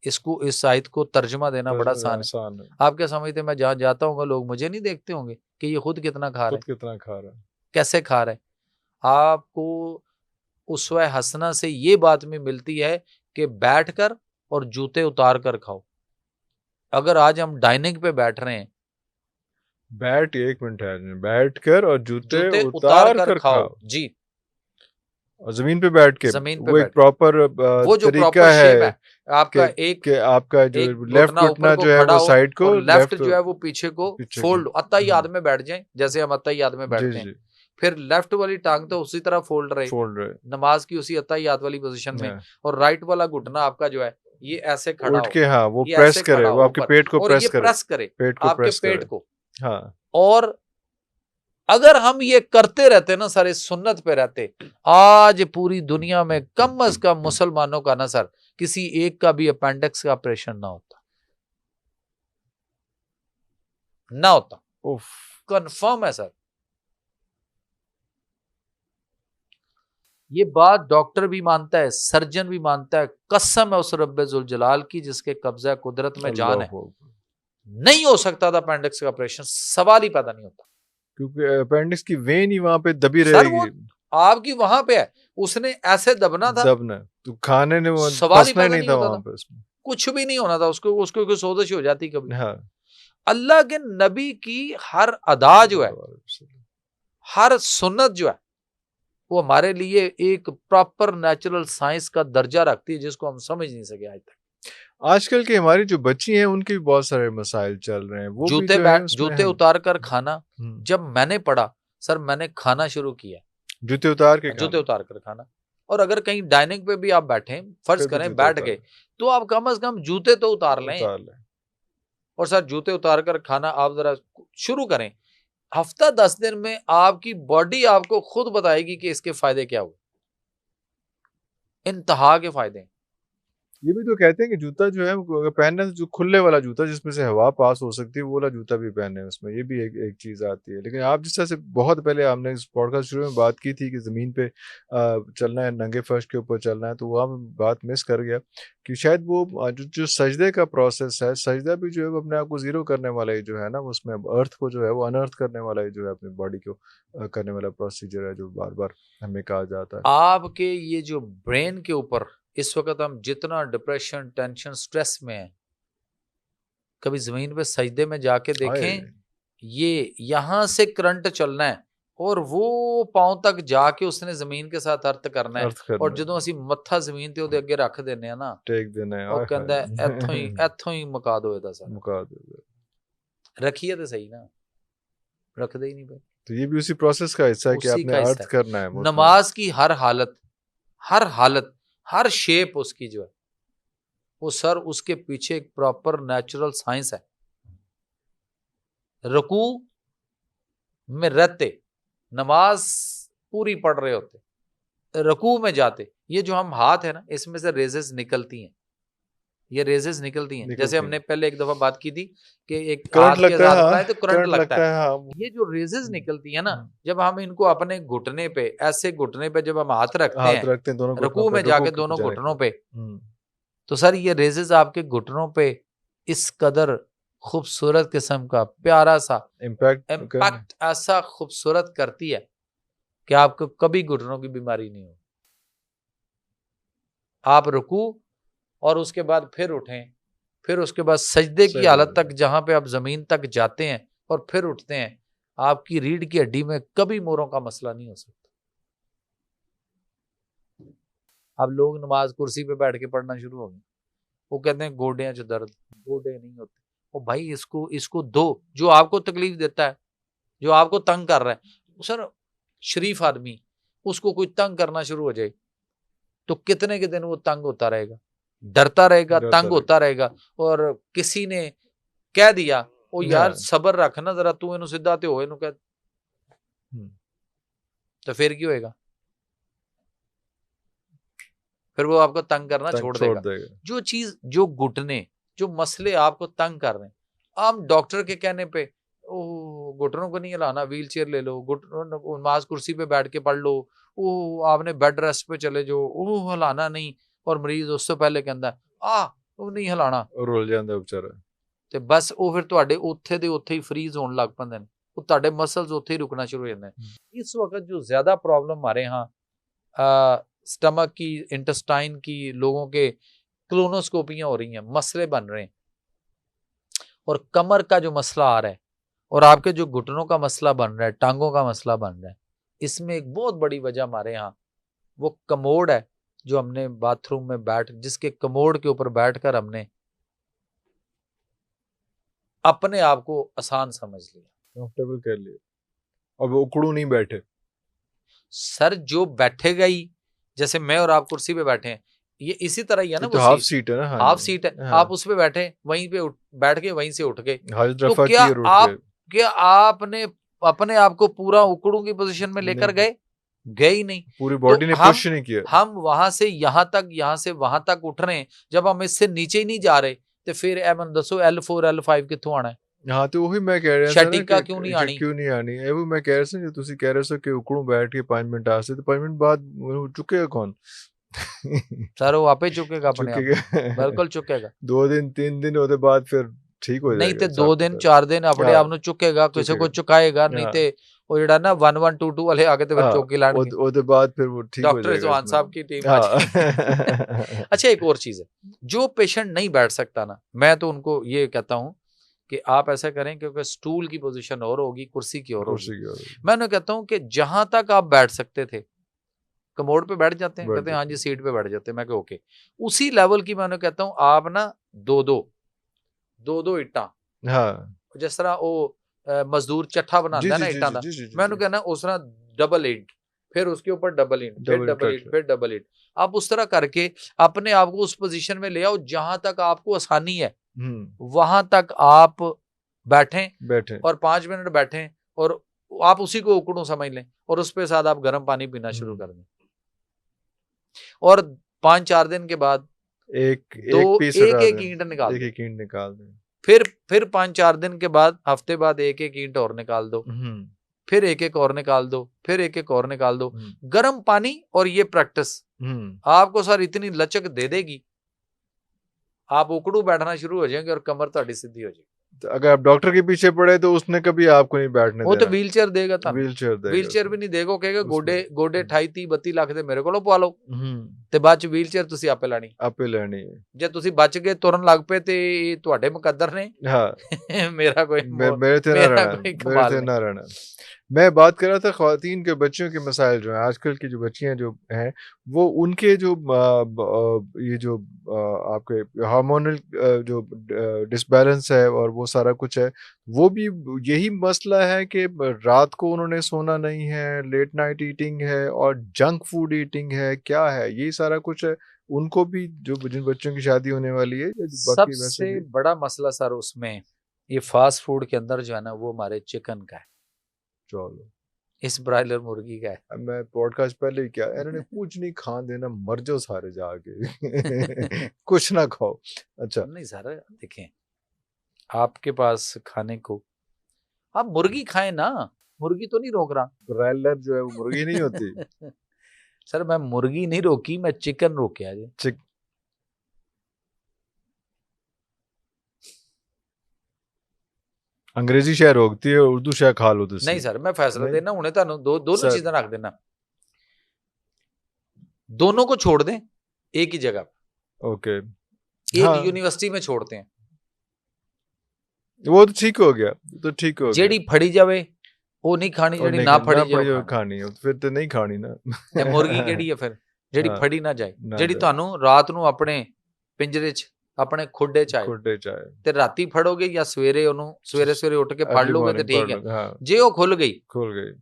इसको इस आयत को तर्जमा देना बड़ा आसान है। आप क्या समझते हैं मैं जहाँ जाता हूँ लोग मुझे नहीं देखते होंगे कि ये खुद कितना खा रहा है, कैसे खा रहा है? आपको उसवा हसना से ये बात में मिलती है कि बैठकर और जूते उतार कर खाओ। अगर आज हम डाइनिंग पे बैठ रहे हैं, एक मिनट है, बैठ कर और जूते उतार कर खाओ जी। और जमीन पे बैठ के जमीन पे वो एक प्रॉपर वो जो तरीका प्रॉपर शेप है है आपका, कि आपका जो लेफ्ट घुटना ऊपर घुटना को जो है खड़ा वो हो साइड को, और लेफ्ट लेफ्ट जो है वो पीछे को फोल्ड, अत्ताई याद में बैठ जाए, जैसे हम अत्ताई याद में बैठते हैं। फिर लेफ्ट वाली टांग तो उसी तरह फोल्ड रहे नमाज की उसी अत्ताई याद वाली पोजीशन में, और राइट वाला घुटना आपका जो है ये ऐसे खड़ा हो के, हाँ वो ये प्रेस ऐसे करे, खड़ा वो हो आपके ऊपर, पेट को और प्रेस ये करे, प्रेस करे पेट को आपके प्रेस पेट करे। को। हाँ, और अगर हम ये करते रहते ना सर, इस सुन्नत पे रहते, आज पूरी दुनिया में कम अज कम मुसलमानों का ना सर किसी एक का भी अपेंडिक्स का ऑपरेशन ना होता, ना होता, कंफर्म है सर। ये बात डॉक्टर भी मानता है, सर्जन भी मानता है, कसम है उस रब्बे जुल जलाल की जिसके कब्जा कुदरत में जान है, नहीं हो सकता था अपेंडिक्स का ऑपरेशन, सवाल ही पैदा नहीं होता, क्योंकि अपेंडिक्स की वेन ही वहां पे दबी रहेगी। आपकी वहां पे है, उसने ऐसे दबना था, दबना तो खाने ने वो सवाल ही पैदा नहीं नहीं था होता वहां था, पे, उसमें कुछ भी नहीं होना था, उसको कोई सोजिश हो जाती कभी। हाँ, अल्लाह के नबी की हर अदा जो है, हर सुन्नत जो है, वो हमारे लिए एक प्रॉपर नेचुरल साइंस का दर्जा रखती है जिसको हम समझ नहीं सके आज तक। आजकल की हमारी जो बच्ची हैं उनके भी बहुत सारे मसाइल चल रहे हैं, वो जूते भी जो है जूते उतार कर खाना, जब मैंने पढ़ा सर, मैंने खाना शुरू किया जूते उतार के जूते उतार कर खाना, और अगर कहीं डाइनिंग पे भी आप बैठे, फर्ज करें बैठ गए, तो आप कम से कम जूते तो उतार लें। और सर जूते उतार कर खाना आप जरा शुरू करें, हफ्ता 10 दिन में आपकी बॉडी आपको खुद बताएगी कि इसके फायदे क्या हुए, इंतहा के फायदे। ये भी तो कहते हैं कि जूता जो है अगर पहनने जो खुले वाला जूता जिसमें से हवा पास हो सकती है, वो वाला जूता भी पहने उसमें, ये भी एक चीज आती है। लेकिन आप जिस तरह से बहुत पहले हमने इस पॉडकास्ट शुरू में बात की थी कि जमीन पे चलना है, नंगे फर्श के ऊपर चलना है, तो वहाँ मैं बात मिस कर गया कि शायद वो जो सजदे का प्रोसेस है, सजदा भी जो है वो अपने आप को जीरो करने वाला ही जो है ना, उसमें अर्थ को जो है वो अनर्थ करने वाला ही जो है अपनी बॉडी को करने वाला प्रोसीजर है जो बार बार हमें कहा जाता है। आपके ये जो ब्रेन के ऊपर इस वक्त हम जितना डिप्रेशन, टेंशन, स्ट्रेस में है, कभी जमीन पे सजदे में जाके देखें, ये यहां से करंट चलना है और वो पांव तक जाके उसने जमीन के साथ अर्थ करना है, और जो असी मत्था जमीन ते उहदे अगे रख देने ना, टेक देना है, वो कहंदा है इथों ही मुका दो इहदा सारा, मुका दो, रखिए तो सही ना, रखदे ही नहीं पे। तो ये भी उसी प्रोसेस का हिस्सा है कि आपने अर्थ करना है। नमाज की हर हालत हर शेप उसकी जो है वो सर, उसके पीछे एक प्रॉपर नेचुरल साइंस है। रुकू में रहते, नमाज पूरी पढ़ रहे होते, रुकू में जाते, ये जो हम हाथ है ना, इसमें से रेजेस निकलती हैं, ये रेजेस निकलती हैं। जैसे हमने पहले एक दफा बात की थी कि एक हाथ के साथ होता है तो करंट लगता है, ये जो रेजेस निकलती है ना, जब हम इनको अपने घुटने पे, ऐसे घुटने पे जब हम हाथ रखते हैं रुकू में जाके दोनों घुटनों पे, तो सर ये रेजेस आपके घुटनों पे इस कदर खूबसूरत किस्म का प्यारा सा इम्पैक्ट ऐसा खूबसूरत करती है कि आपको कभी घुटनों की बीमारी नहीं हो। आप रुकू और उसके बाद फिर उठें, फिर उसके बाद सजदे की हालत तक जहां पे आप जमीन तक जाते हैं और फिर उठते हैं, आपकी रीढ़ की हड्डी में कभी मोरों का मसला नहीं हो सकता। अब लोग नमाज कुर्सी पे बैठ के पढ़ना शुरू हो गए, वो कहते हैं गोडियां च दर्द, गोडे नहीं होते। ओ भाई इसको दो, जो आपको तकलीफ देता है, जो आपको तंग कर रहा है। सर शरीफ आदमी, उसको कोई तंग करना शुरू हो जाए तो कितने के दिन वो तंग होता रहेगा, डरता रहेगा, तंग होता रहेगा। और किसी ने कह दिया ओ यार सबर रख ना जरा, तू इनू सीधा ते हो, इनू कह, तो फिर क्या होएगा, फिर वो आपको तंग करना छोड़ देगा। जो चीज, जो घुटने, जो मसले आपको तंग कर रहे हैं, आप डॉक्टर के कहने पे ओ घुटनों को नहीं हिलाना, व्हील चेयर ले लो, नमाज कुर्सी पे बैठ के पढ़ लो, ओ आपने बेड रेस्ट पे चले जाओ, ओ हिलाना नहीं, और मरीज उससे पहले कहता वो नहीं हिलाना, रुल जाता बेचारा, ते बस वो फिर तुहाडे उत्थे दे उत्थे ही फ्रीज होने लग पैंदे ने, वो तुहाडे मसल्स उत्थे ही रुकना शुरू हो जाते हैं। इस वक्त जो ज्यादा प्रॉब्लम हमारे यहाँ स्टमक की, इंटेस्टाइन की, लोगों के क्लोनोस्कोपियां हो रही हैं, मसले बन रहे हैं, और कमर का जो मसला आ रहा है, और आपके जो घुटनों का मसला बन रहा है, टांगों का मसला बन रहा है, इसमें एक बहुत बड़ी वजह हमारे यहाँ वो कमोड है जो हमने बाथरूम में जिसके कमोड के ऊपर बैठकर हमने अपने आप को आसान समझ लिया, कंफर्टेबल कर लिया, और वो उकड़ू नहीं बैठे। सर जो बैठेगा ही, जैसे मैं और आप कुर्सी पे बैठे हैं, ये इसी तरह ही है ना, तो हाफ सीट है ना, हाफ सीट है, हाँ। आप उस पे बैठे, वहीं पे बैठ के वहीं से उठ गए, तो क्या आपने अपने आप को पूरा उकड़ू की पोजीशन में लेकर गए ही नहीं, पूरी बॉडी ने पुश नहीं किया। हम वहां से यहाँ तक, यहाँ से वहां तक उठ रहे हैं, जब हम इससे नीचे ही नहीं जा रहे, तो फिर एमन दसो L4 L5 कित्थों आना है? हाँ, तो वही मैं कह रहा था ना, क्यों नहीं आनी है, वो मैं कह रहा था, जो तुसी कह रहे हो कि उकड़ू बैठ के 5 मिनट आसे, तो 5 मिनट बाद चुकेगा कौन? सर वो आपे चुकेगा, अपने आप बिल्कुल चुकेगा। 2 दिन 3 दिन होते बाद फिर ठीक हो जाएगा, नहीं तो 2 दिन 4 दिन अपने आप ਨੂੰ चुकेगा, किसी को चुकाएगा नहीं ते वो जेड़ा ना 1122 वाले आगे तो फिर चौकी लाएंगे, ओदे बाद फिर वो ठीक हो जाएगा। डॉक्टर जवान साहब की टीम आ जाएगी। अच्छा, एक और चीज है, जो पेशेंट नहीं बैठ सकता ना, मैं तो उनको ये कहता हूँ कि आप ऐसा करें, क्योंकि स्टूल की पोजीशन और होगी, कुर्सी की और होगी। मैं उन्हें कहता हूँ कि जहां तक आप बैठ सकते थे, कमोड पे बैठ जाते हैं, कहते हैं हाँ जी सीट पे बैठ जाते हैं, मैं कह ओके, उसी लेवल की मैं उन्हें कहता हूँ आप ना दो इट्टा, हाँ, जिस तरह वो मजदूर चट्ठा बनाता है ना इट्टा का, मैं उन्हें कहना उस तरह डबल ईंट, फिर उसके ऊपर डबल ईंट, फिर डबल ईंट, फिर डबल ईंट, आप उस तरह करके अपने आप को उस पोजीशन में ले आओ जहां तक आपको आसानी है, वहां तक आप बैठें और 5 मिनट बैठें, और आप उसी को उकड़ू समझ लें, और उस पे साथ आप गर्म पानी पीना शुरू कर दें, और 5-4 दिन के बाद एक ईंट निकाल दें, फिर 5-4 दिन के बाद, हफ्ते बाद एक ईंट और निकाल दो, फिर एक और निकाल दो, फिर एक और निकाल दो, गर्म पानी, और ये प्रैक्टिस आपको सर इतनी लचक दे देगी, आप उकड़ू बैठना शुरू हो जाएंगे और कमर ਤੁਹਾਡੀ सीधी हो जाएगी। तो अगर आप डॉक्टर के पीछे पड़े तो उसने कभी आपको नहीं बैठने देना, वो तो व्हीलचेयर देगा, व्हीलचेयर भी नहीं देगा, कहेगा गोडे 28 30 32 ਲੱਖ ਦੇ ਮੇਰੇ ਕੋਲੋਂ ਪਵਾ ਲਓ, ਤੇ ਬਾਅਦ ਚ ਵੀਲਚੇਅਰ ਤੁਸੀਂ ਆਪੇ ਲੈਣੀ ਜੇ ਤੁਸੀਂ ਬਚ ਗਏ ਤੁਰਨ ਲੱਗ ਪਏ ਤੇ ਤੁਹਾਡੇ ਮੁਕੱਦਰ ਨੇ, ਹਾਂ ਮੇਰਾ ਕੋਈ ਮੇਰੇ ਤੇ ਨਾ ਰਹਿਣਾ। मैं बात कर रहा था ख्वातीन के बच्चियों के मसाइल जो हैं, आजकल की जो बच्चियां जो हैं, वो उनके जो ये जो आपके हार्मोनल जो डिसबैलेंस है और वो सारा कुछ है, वो भी यही मसला है कि रात को उन्होंने सोना नहीं है, लेट नाइट ईटिंग है और जंक फूड ईटिंग है, क्या है यही सारा कुछ है उनको भी, जो जिन बच्चों की शादी होने वाली है? सबसे बड़ा मसला सर उसमें ये फास्ट फूड के अंदर जो है ना, वो हमारे चिकन का है, चलो इस ब्रायलर मुर्गी का है। मैं पॉडकास्ट पहले ही क्या इन्होंने कुछ नहीं खान देना, मर जाओ सारे जाके कुछ ना खाओ। अच्छा नहीं सर, देखें आपके पास खाने को, आप मुर्गी खाएं ना, मुर्गी तो नहीं रोक रहा, ब्रायलर जो है वो मुर्गी नहीं होती। सर मैं मुर्गी नहीं रोकी, मैं चिकन रोके आज। अंग्रेजी शायद रोकती है, उर्दू शायद खा लो। नहीं सर, मैं फैसला देना हुणे तुहानू दोनों चीजें रख देना, दोनों को छोड़ दें एक ही जगह, ओके, एक यूनिवर्सिटी में छोड़ते हैं, वो तो ठीक हो गया, तो ठीक हो गया। जेडी फड़ी जावे वो नहीं खानी, जेडी ना फड़ी जावे खानी है, फिर तो नहीं खानी ना। मुर्गी केड़ी है फिर जेडी फड़ी ना जाए, जेडी तुहानू रात नू अपने पिंजरे च अपने खुडे चाहे ते राती फड़ोगे या सवेरे ओनू सवेरे उठ के फड़ लोगे तो ठीक है, जे वो खुल गई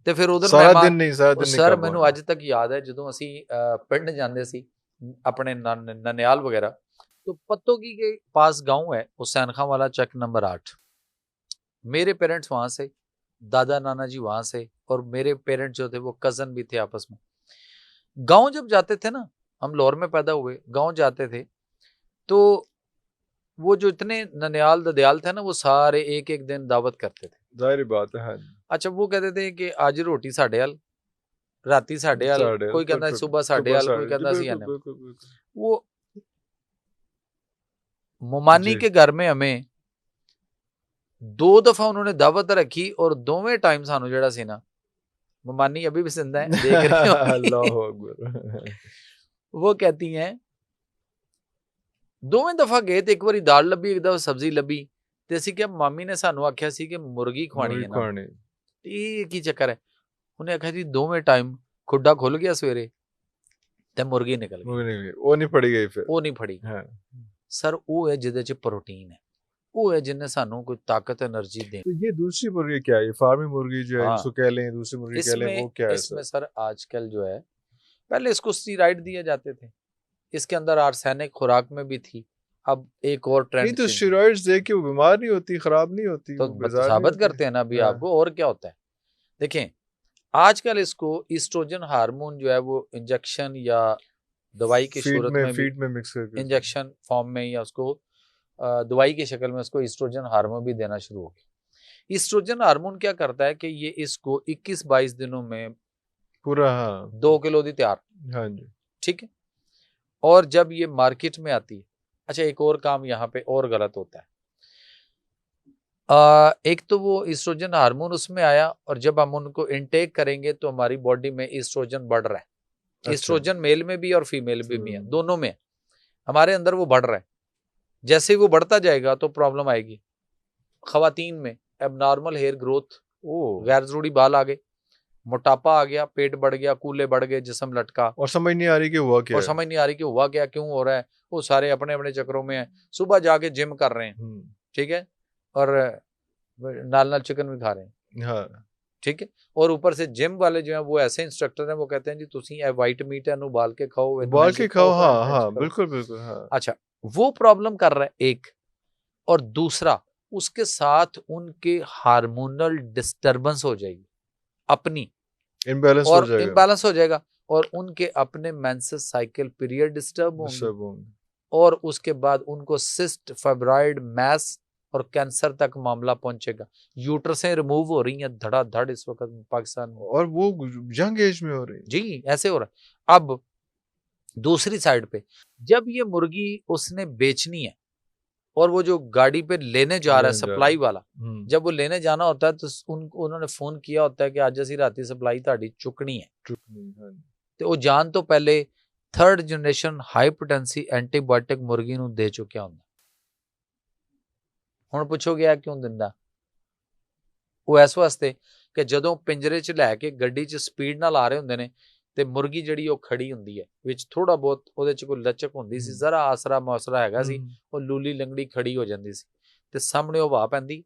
ते फिर उधर सारा दिन नहीं सर मैनू अज तक याद है जदों असी पिंड जांदे सी अपने ननियाल वगैरह, तो पत्तोगी के पास गांव है हुसैन खां वाला, चेक नंबर 8, मेरे पेरेंट्स वहां से, दादा नाना जी वहां से, और मेरे पेरेंट्स जो थे वो कजन भी थे आपस में। गांव जब जाते थे ना, हम लाहौर में पैदा हुए, गांव जाते थे तो वो जो इतने ननियाल ददयाल थे ना, वो सारे एक एक दिन दावत करते थे, जाहिर बात है। अच्छा वो कहते थे कि आज रोटी साढ़े हल, राती साढ़े हल, कोई कहता सुबह साढ़े हल, कोई कहता सी आने। वो मुमानी के घर में हमें 2 दफा उन्होंने दावत रखी, और दोवें टाइम सानू जेड़ा सी ना, मुमानी अभी भी जिंदा है, देख रहे हो अल्लाह अकबर, वो कहती हैं दोवें दफा गए तो एक बारी दाल लभी, एक दफा सब्जी लभी, ते असीं क्या मामी ने सानू आख्या सी कि मुर्गी खवानी है ना, ये की चक्कर है, उन्हें आख्या जी दोवें टाइम खुड्डा खुल गया सवेरे ਤੇ ਮੁਰਗੀ ਨਿਕਲ ਗਈ, ਉਹ ਨਹੀਂ ਫੜੀ ਗਈ, ਫਿਰ ਉਹ ਨਹੀਂ ਫੜੀ। ਸਰ ਉਹ ਹੈ ਜਿਹਦੇ ਚ ਪ੍ਰੋਟੀਨ है, वो है जिन्हें सानू कोई ताकत एनर्जी दे। तो ये दूसरी मुर्गी क्या है, ये फार्मी मुर्गी जो है, इसको कह लें दूसरी मुर्गी कह लें, वो क्या है इसमें सर आजकल जो है, पहले इसको स्टीरॉइड दिए जाते थे, इसके अंदर आर्सेनिक खुराक में भी थी, अब एक और ट्रेंड। नहीं तो स्टीरॉइड्स दे के वो बीमार नहीं होती, खराब नहीं होती, तो साबित करते हैं ना अभी आपको। और क्या होता है, देखें आजकल इसको ईस्ट्रोजन हार्मोन जो है वो इंजेक्शन या दवाई की सूरत में फीड में मिक्स करके, इंजेक्शन फॉर्म में या उसको दवाई की शक्ल में उसको ईस्ट्रोजन हार्मोन भी देना शुरू हो गया। ईस्ट्रोजन हार्मोन क्या करता है कि ये इसको 21-22 दिनों में पूरा 2 किलो दी तैयार, हाँ जी, ठीक है। और जब ये मार्केट में आती है, अच्छा एक और काम यहाँ पे और गलत होता है, एक तो वो ईस्ट्रोजन हार्मोन उसमें आया, और जब हम उनको इनटेक करेंगे तो हमारी बॉडी में ईस्ट्रोजन बढ़ रहा है। अच्छा। ईस्ट्रोजन मेल में भी और फीमेल में भी है, दोनों में हमारे अंदर वो बढ़ रहा है। जैसे ही वो बढ़ता जाएगा तो प्रॉब्लम आएगी। खवातीन में एबनॉर्मल हेयर ग्रोथ, गैर जरूरी बाल आ गए, मोटापा आ गया, पेट बढ़ गया, कूले बढ़ गए, जिस्म लटका, और समझ नहीं आ रही कि हुआ क्या, और समझ नहीं आ रही कि हुआ क्या, क्यों हो रहा है। वो सारे अपने अपने चक्रों में है, सुबह जाके जिम कर रहे हैं, ठीक है, और नाल चिकन भी खा रहे हैं, हाँ ठीक है। और ऊपर से जिम वाले जो है वो ऐसे इंस्ट्रक्टर हैं, वो कहते हैं जी तुसी व्हाइट मीट है उबाल के खाओ, उबाल के खाओ, हाँ हाँ बिल्कुल बिल्कुल, हाँ। अच्छा, वो प्रॉब्लम कर रहा है एक, और दूसरा उसके साथ उनके हार्मोनल डिस्टर्बेंस हो जाएगी, अपनी इम्बैलेंस हो जाएगा, और उनके अपने मेंसेस साइकिल पीरियड डिस्टर्ब होंगे, और उसके बाद उनको सिस्ट, फाइब्रॉइड, मैस और कैंसर तक मामला पहुंचेगा। यूट्रसें रिमूव हो रही हैं धड़ाधड़ इस वक्त पाकिस्तान में, और वो यंग एज में हो रही है जी, ऐसे हो रहा है। अब दूसरी साइड पे जब ये मुर्गी उसने बेचनी है, और वो जो गाड़ी पे लेने जा रहा है सप्लाई वाला, जब वो लेने जाना होता है तो उन्होंने फोन किया होता है कि आज असी राती सप्लाई ताड़ी चुकनी है, तो वो जान तो पहले 3rd generation high potency antibiotic मुर्गी नूं दे चुकिया होंदा। हुण पुछोगे क्यों दिंदा, वो इस वास्ते कि जदों पिंजरे च लैके गड्डी च स्पीड नाल आ रहे हुंदे ने ते मुर्गी जिहड़ी वो खड़ी हुंदी है, विच थोड़ा बहुत ਉਹਦੇ ਚ कोई लचक हुंदी सी, जरा आसरा मौसरा हैगा सी, ਉਹ लूली लंगड़ी खड़ी हो ਜਾਂਦੀ ਸੀ, ਤੇ ਸਾਹਮਣੇ ਉਹ ਹਵਾ ਪੈਂਦੀ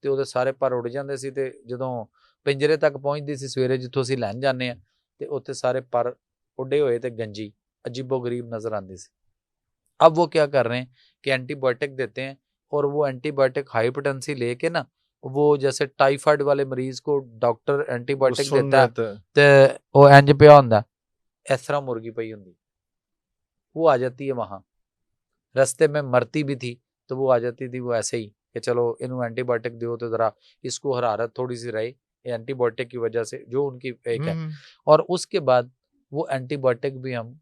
ਤੇ ਉਹਦੇ ਸਾਰੇ ਪਰ ਉੱਡ ਜਾਂਦੇ ਸੀ, ਤੇ ਜਦੋਂ ਪਿੰਜਰੇ ਤੱਕ ਪਹੁੰਚਦੀ ਸੀ ਸਵੇਰੇ ਜਿੱਥੋਂ ਅਸੀਂ ਲੈਣ ਜਾਂਦੇ ਆ, ਤੇ ਉੱਥੇ ਸਾਰੇ ਪਰ ਉੱਡੇ ਹੋਏ ਤੇ गंजी अजीबो गरीब नजर आती सी। अब वो क्या कर रहे हैं कि एंटीबायोटिक देते हैं, और वो एंटीबायोटिक हाइपोटेंसी लेके ना, वो जैसे टाइफाइड वाले मरीज को डॉक्टर एंटीबायोटिक देता है ते वो इंज पिया हुंदा, इस तरह मुर्गी पई हुंदी, वो आ जाती है वहां, रास्ते में मरती भी थी तो वो आ जाती थी वो ऐसे ही कि चलो इन्हों एंटीबायोटिक दो तो जरा इसको हरारत थोड़ी सी रहे, एंटीबायोटिक की वजह से जो उनकी एक है। और उसके बाद वो एंटीबायोटिक भी हम,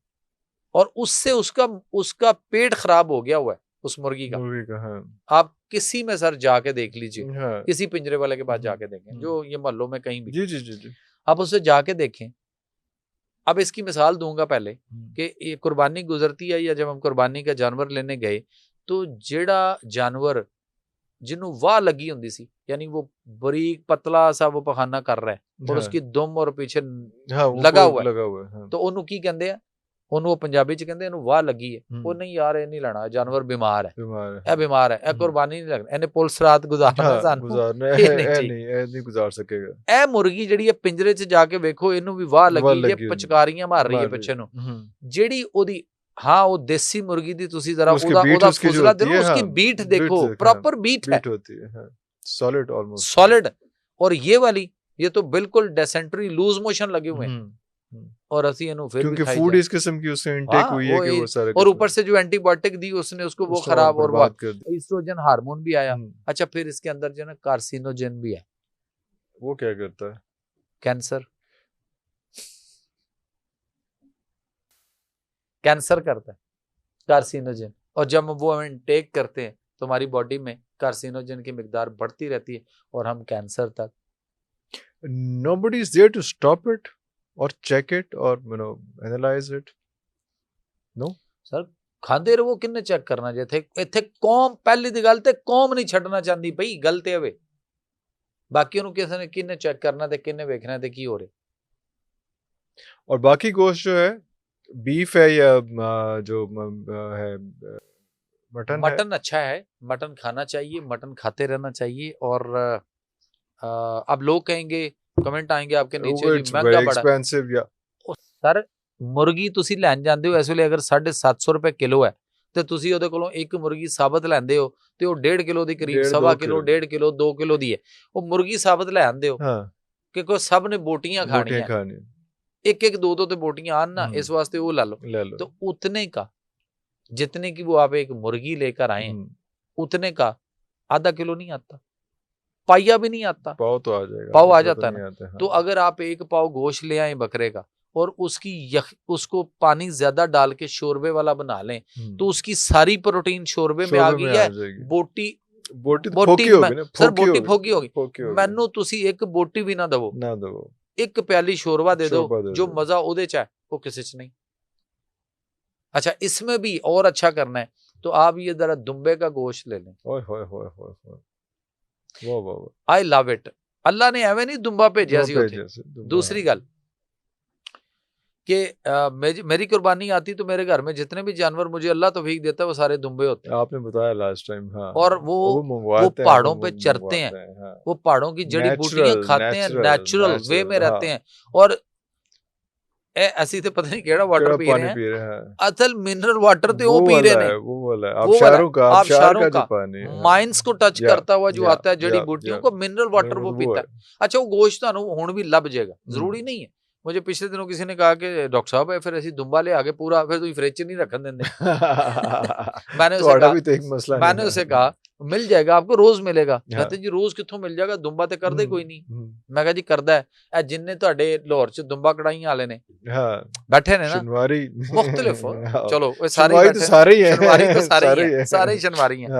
और उससे उसका पेट खराब हो गया हुआ है उस मुर्गी का, हाँ। आप किसी में सर जाके देख लीजिए, हाँ। किसी पिंजरे वाले के पास जाके देखें, जो ये मोहल्लों में कहीं भी, जी। आप उससे जाके देखें। अब इसकी मिसाल दूंगा पहले कि ये कुर्बानी गुजरती है, या जब हम कुर्बानी का जानवर लेने गए तो जेड़ा जानवर जिन्हों वाह लगी होंदी सी, यानी वो बरीक पतला सा वो पखाना कर रहा है, और उसकी दुम और पीछे लगा हुआ है, तो ओनू की कहंदे आ, ਉਹਨੂੰ ਪੰਜਾਬੀ ਚ ਕਹਿੰਦੇ ਇਹਨੂੰ ਵਾਹ ਲੱਗੀ ਹੈ, ਉਹ ਨਹੀਂ ਯਾਰ ਇਹ ਨਹੀਂ ਲੈਣਾ, ਜਾਨਵਰ ਬਿਮਾਰ ਹੈ, ਇਹ ਬਿਮਾਰ ਹੈ, ਇਹ ਕੁਰਬਾਨੀ ਨਹੀਂ ਲੱਗਣੀ, ਇਹਨੇ ਪੁਲਿਸ ਰਾਤ ਗੁਜ਼ਾਰਨਾ, ਸਾਨੂੰ ਇਹ ਨਹੀਂ ਗੁਜ਼ਾਰ ਸਕੇਗਾ। ਇਹ ਮੁਰਗੀ ਜਿਹੜੀ ਹੈ ਪਿੰਜਰੇ ਚ ਜਾ ਕੇ ਵੇਖੋ, ਇਹਨੂੰ ਵੀ ਵਾਹ ਲੱਗੀ ਹੈ, ਪਚਕਾਰੀਆਂ ਮਾਰ ਰਹੀ ਹੈ ਪਿੱਛੇ ਨੂੰ, ਜਿਹੜੀ ਉਹਦੀ, हाँ वो देसी मुर्गी दी तुसी जरा ਉਹਦਾ ਫੁਜ਼ਲਾ ਦੇ ਲੋ, उसकी बीट देखो, प्रॉपर बीट है, सॉलिड, ऑलमोस्ट सॉलिड। और ये वाली ये तो बिल्कुल डेसेंट्री लूज मोशन लगे हुए हैं, और असी इन्हों फिर क्योंकि फूड इस किस्म की उससे इनटेक हुई है कि वो सारे, और ऊपर से जो एंटीबायोटिक दी उसने उसको वो खराब, और वो ईस्ट्रोजन हार्मोन भी आया। अच्छा, फिर इसके अंदर जो है कार्सिनोजन भी है। वो क्या करता है? कैंसर करता है कार्सिनोजन, और जब वो हम इनटेक करते हैं तो हमारी बॉडी में कार्सिनोजन की मिकदार बढ़ती रहती है, और हम कैंसर तक। Nobody is there to stop it or check it or analyze it. No sir, ਖਾਂਦੇ ਰਹੋ, ਕਿੰਨੇ ਚੈੱਕ ਕਰਨਾ ਜੇ ਇੱਥੇ ਕੌਮ, ਪਹਿਲੀ ਦੀ ਗੱਲ ਤੇ ਕੌਮ ਨਹੀਂ ਛੱਡਣਾ ਚਾਹੁੰਦੀ ਪਈ, ਗੱਲ ਤੇ ਹੋਵੇ, ਬਾਕੀ ਉਹਨੂੰ ਕਿਸੇ ਨੇ ਕਿੰਨੇ ਚੈੱਕ ਕਰਨਾ ਤੇ ਕਿੰਨੇ ਵੇਖਣਾ ਤੇ ਕੀ ਹੋ ਰਿਹਾ। और बाकी गोश्त जो है बीफ है या जो है मटन है? मटन अच्छा है, मटन खाना चाहिए, मटन खाते रहना चाहिए। और अब लोग कहेंगे, कमेंट आएंगे आपके नीचे जी महंगा बड़ा एक्सपेंसिव या सर मुर्गी ਤੁਸੀਂ ਲੈਣ ਜਾਂਦੇ ਹੋ ਇਸ ਵੇਲੇ ਅਗਰ 750 ਰੁਪਏ ਕਿਲੋ ਹੈ ਤੇ ਤੁਸੀਂ ਉਹਦੇ ਕੋਲੋਂ ਇੱਕ ਮੁਰਗੀ ਸਾਬਤ ਲੈਂਦੇ ਹੋ ਤੇ ਉਹ 1.5 ਕਿਲੋ ਦੀ ਕਰੀਬ, 1.25 ਕਿਲੋ, 1.5 ਕਿਲੋ, 2 ਕਿਲੋ ਦੀ ਹੈ। ਉਹ ਮੁਰਗੀ ਸਾਬਤ ਲੈ ਆਂਦੇ ਹੋ ਕਿ ਕੋਈ ਸਭ ਨੇ ਬੋਟੀਆਂ ਖਾਣੀਆਂ, एक एक दो दो तो बोटियां आन ना, इस वास्ते वो ला लो। तो उतने का जितने की वो आप एक मुर्गी लेकर आए उतने का आधा किलो नहीं आता, पाइया भी नहीं आता, पाव तो आ जाएगा, पाव आ जाता है ना। तो अगर आप एक पाव गोश्त ले आए बकरे का और उसकी उसको पानी ज्यादा डाल के शोरबे वाला बना लें तो उसकी सारी प्रोटीन शोरबे में आ गई है। बोटी सर बोटी फोगी होगी, मैनू तुसी एक बोटी भी ना दवो, एक प्याली शोरबा दे दो, जो मजा ओदे च है वो किसी च नहीं। अच्छा इसमें भी और अच्छा करना है तो आप ये जरा दुम्बे का गोश्त ले लें। I love it. अल्लाह ने एवं नहीं दुम्बा भेजा सी उत्थे। दूसरी गल कि मेरी कुर्बानी आती तो मेरे घर में जितने भी जानवर मुझे अल्लाह तौफीक देता है वो सारे दुम्बे होते हैं। आपने बताया लास्ट टाइम। हाँ। और वो पहाड़ों पे चरते हैं, हाँ। वो पहाड़ों की जड़ी बूटियां खाते हैं, नेचुरल वे में रहते हैं। और ऐसी तो पता नहीं केड़ा वाटर पी रहे हैं, असल मिनरल वाटर तो वो पी रहे हैं, वो आबशारों का माइंस को टच करता हुआ जो आता है जड़ी बूटियों को, मिनरल वाटर वो पीता है। अच्छा वो गोश्त हुण भी लभ जाएगा, जरूरी नहीं है। मुझे पिछले दिनों किसी ने कहा कि डॉक्टर साहब है फिर ऐसी दुम्बा ले आगे पूरा फिर तुम फ्रिज नहीं रखन देंगे। मैंने उसे कहा मिल जाएगा आपको, रोज मिलेगा। कहते जी रोज कित्थों मिल जाएगा, दुम्बा तो करदे कोई नहीं। मैं कहा जी करदा है जिन्ने तुहाडे लाहौर च दुम्बा कढ़ाई वाले ने बैठे ने ना मुख्तलिफ, चलो सारे ही सारे ही शनवारी हैं,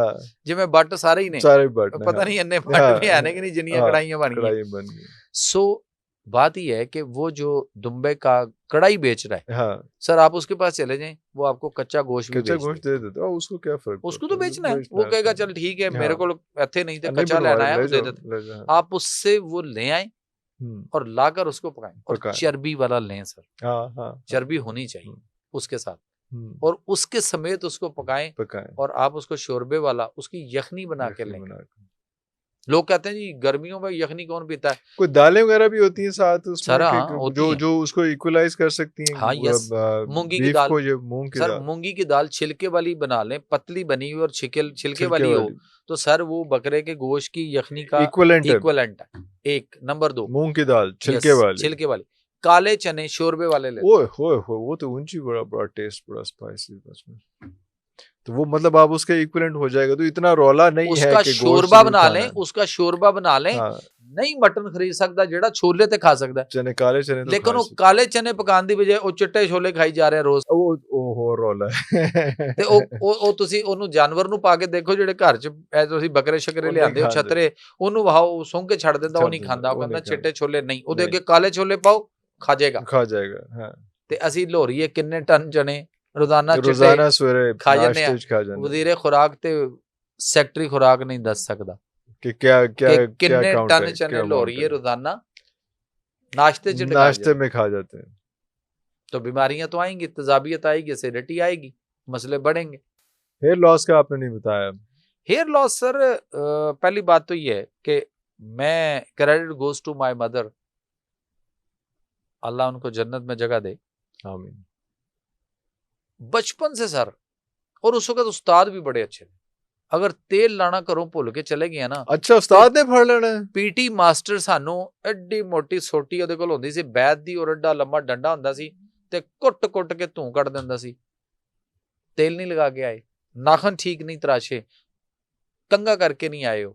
जिवें बट सारे ही ने, पता नहीं इन्ने बट भी है ने कि नहीं जिन्नियां कढ़ाइयां बन गई। सो बात ही है कि वो जो दुम्बे का कढ़ाई बेच रहा है, हाँ। सर आप उसके पास चले जाएं, वो आपको कच्चा गोश्त भी दे देता है। उसको क्या फर्क, उसको तो बेचना है, वो कहेगा चल ठीक है, हाँ। मेरे को इत्थे नहीं थे कच्चा लेना है, दे देते। आप उससे वो ले आए और लाकर उसको पकाएं, और चर्बी वाला लें सर, हाँ। चर्बी होनी चाहिए उसके साथ, और उसके समेत उसको पकाएं और आप उसको शोरबे वाला उसकी यखनी बना के लें। लोग कहते हैं जी गर्मियों में यखनी कौन पीता है, कोई दालें वगैरह भी होती हैं साथ उसमें जो उसको इक्वलाइज कर सकती हैं। हाँ यस, मूंगी की दाल, सर मूंगी की दाल छिलके वाली बना लें, पतली बनी हुई और छिलके वाली हो तो सर वो बकरे के गोश्त की यखनी का इक्वलेंट है। एक नंबर 2 मूंग की दाल छिलके वाली। काले चने शोरबे वाले ले, वो तो ऊंची बड़ा टेस्ट, बड़ा स्पाइसी, तो वो मतलब आप उसके इक्विवेलेंट हो जाएगा। तो इतना रौला नहीं है कि शोरबा बना लें, उसका शोरबा बना लें। हाँ। नहीं मटन खरीद सकता जेड़ा छोले ते खा सकता चने, काले चने तो लेकिन वो काले चने पकाने दी बजाय वो चिट्टे छोले खाई जा रहे हैं रोज, वो हो रौला है। ते ਉਹ ਤੁਸੀਂ ਉਹਨੂੰ ਜਾਨਵਰ ਨੂੰ ਪਾ ਕੇ ਦੇਖੋ ਜਿਹੜੇ ਘਰ ਚ ਤੁਸੀਂ ਬੱਕਰੇ ਸ਼ਕਰੇ ਲਿਆਂਦੇ ਹੋ ਛਤਰੇ, ਉਹਨੂੰ ਵਾਓ ਸੁੰਘ ਕੇ ਛੱਡ ਦਿੰਦਾ, ਉਹ ਨਹੀਂ ਖਾਂਦਾ, ਉਹ ਕਹਿੰਦਾ ਚਿੱਟੇ ਛੋਲੇ ਨਹੀਂ, ਉਹਦੇ ਅੱਗੇ ਕਾਲੇ ਛੋਲੇ ਪਾਓ ਖਾ ਜਾਏਗਾ। ਹਾਂ ਤੇ ਅਸੀਂ ਲੋਰੀਏ ਕਿੰਨੇ ਟਨ ਚਨੇ रोजाना सवेरे खा जाने हैं। वजीरे खुराक ते सेक्रेटरी खुराक नहीं दस सकता कि क्या कितने टन चने लोरिए रोजाना नाश्ते में खा जाते हैं। तो बीमारियां तो आएंगी, तेजाबियत आएगी, एसिडिटी आएगी, मसले बढ़ेंगे। हेयर लॉस का आपने नहीं बताया। हेयर लॉस सर पहली बात तो ये है कि मैं credit goes to my mother, Allah उनको जन्नत में जगह दे, आमीन। बचपन से सर, और उस वक्त उस्ताद भी बड़े अच्छे थे। अगर तेल लाना घरों भुल के चले गए ना, अच्छा उस्ताद ने फड़ लेना। पीटी मास्टर सानू एडी मोटी सोटी ਉਹਦੇ ਕੋਲ ਹੁੰਦੀ ਸੀ ਬੈਦ ਦੀ, ਔਰ ਐਡਾ ਲੰਮਾ ਡੰਡਾ ਹੁੰਦਾ ਸੀ ਤੇ ਕੁੱਟ ਕੇ ਧੂੰ ਕੱਢ ਦਿੰਦਾ ਸੀ। तेल नहीं लगा के आए, नाखन ठीक नहीं तराशे, कंगा करके नहीं आए हो,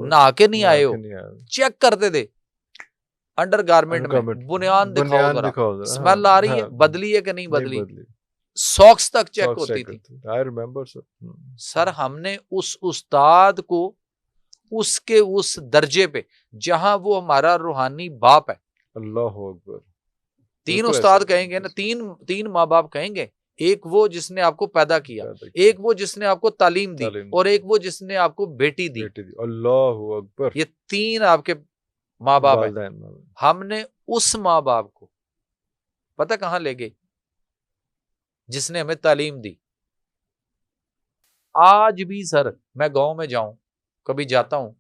नहा के नहीं आए हो, चेक करते थे अंडर गारमेंट में, बुनियान दिखाओ स्मेल आ रही है, बदली है कि नहीं बदली, सॉक्स तक चेक होती थी। आई रिमेंबर सर हमने उस उस्ताद को उसके उस दर्जे पे जहां वो हमारा रूहानी बाप है, अल्लाह अकबर, 3 उस्ताद कहेंगे ना, तीन माँ बाप कहेंगे, एक वो जिसने आपको पैदा किया, एक वो जिसने आपको तालीम दी, और एक वो जिसने आपको बेटी दी। अल्लाह अकबर, ये 3 आपके माँ बाप है। हमने उस माँ बाप को पता कहाँ ले गए, जिसने हमें तालीम दी। आज भी सर मैं गांव में जाऊं, कभी जाता हूं,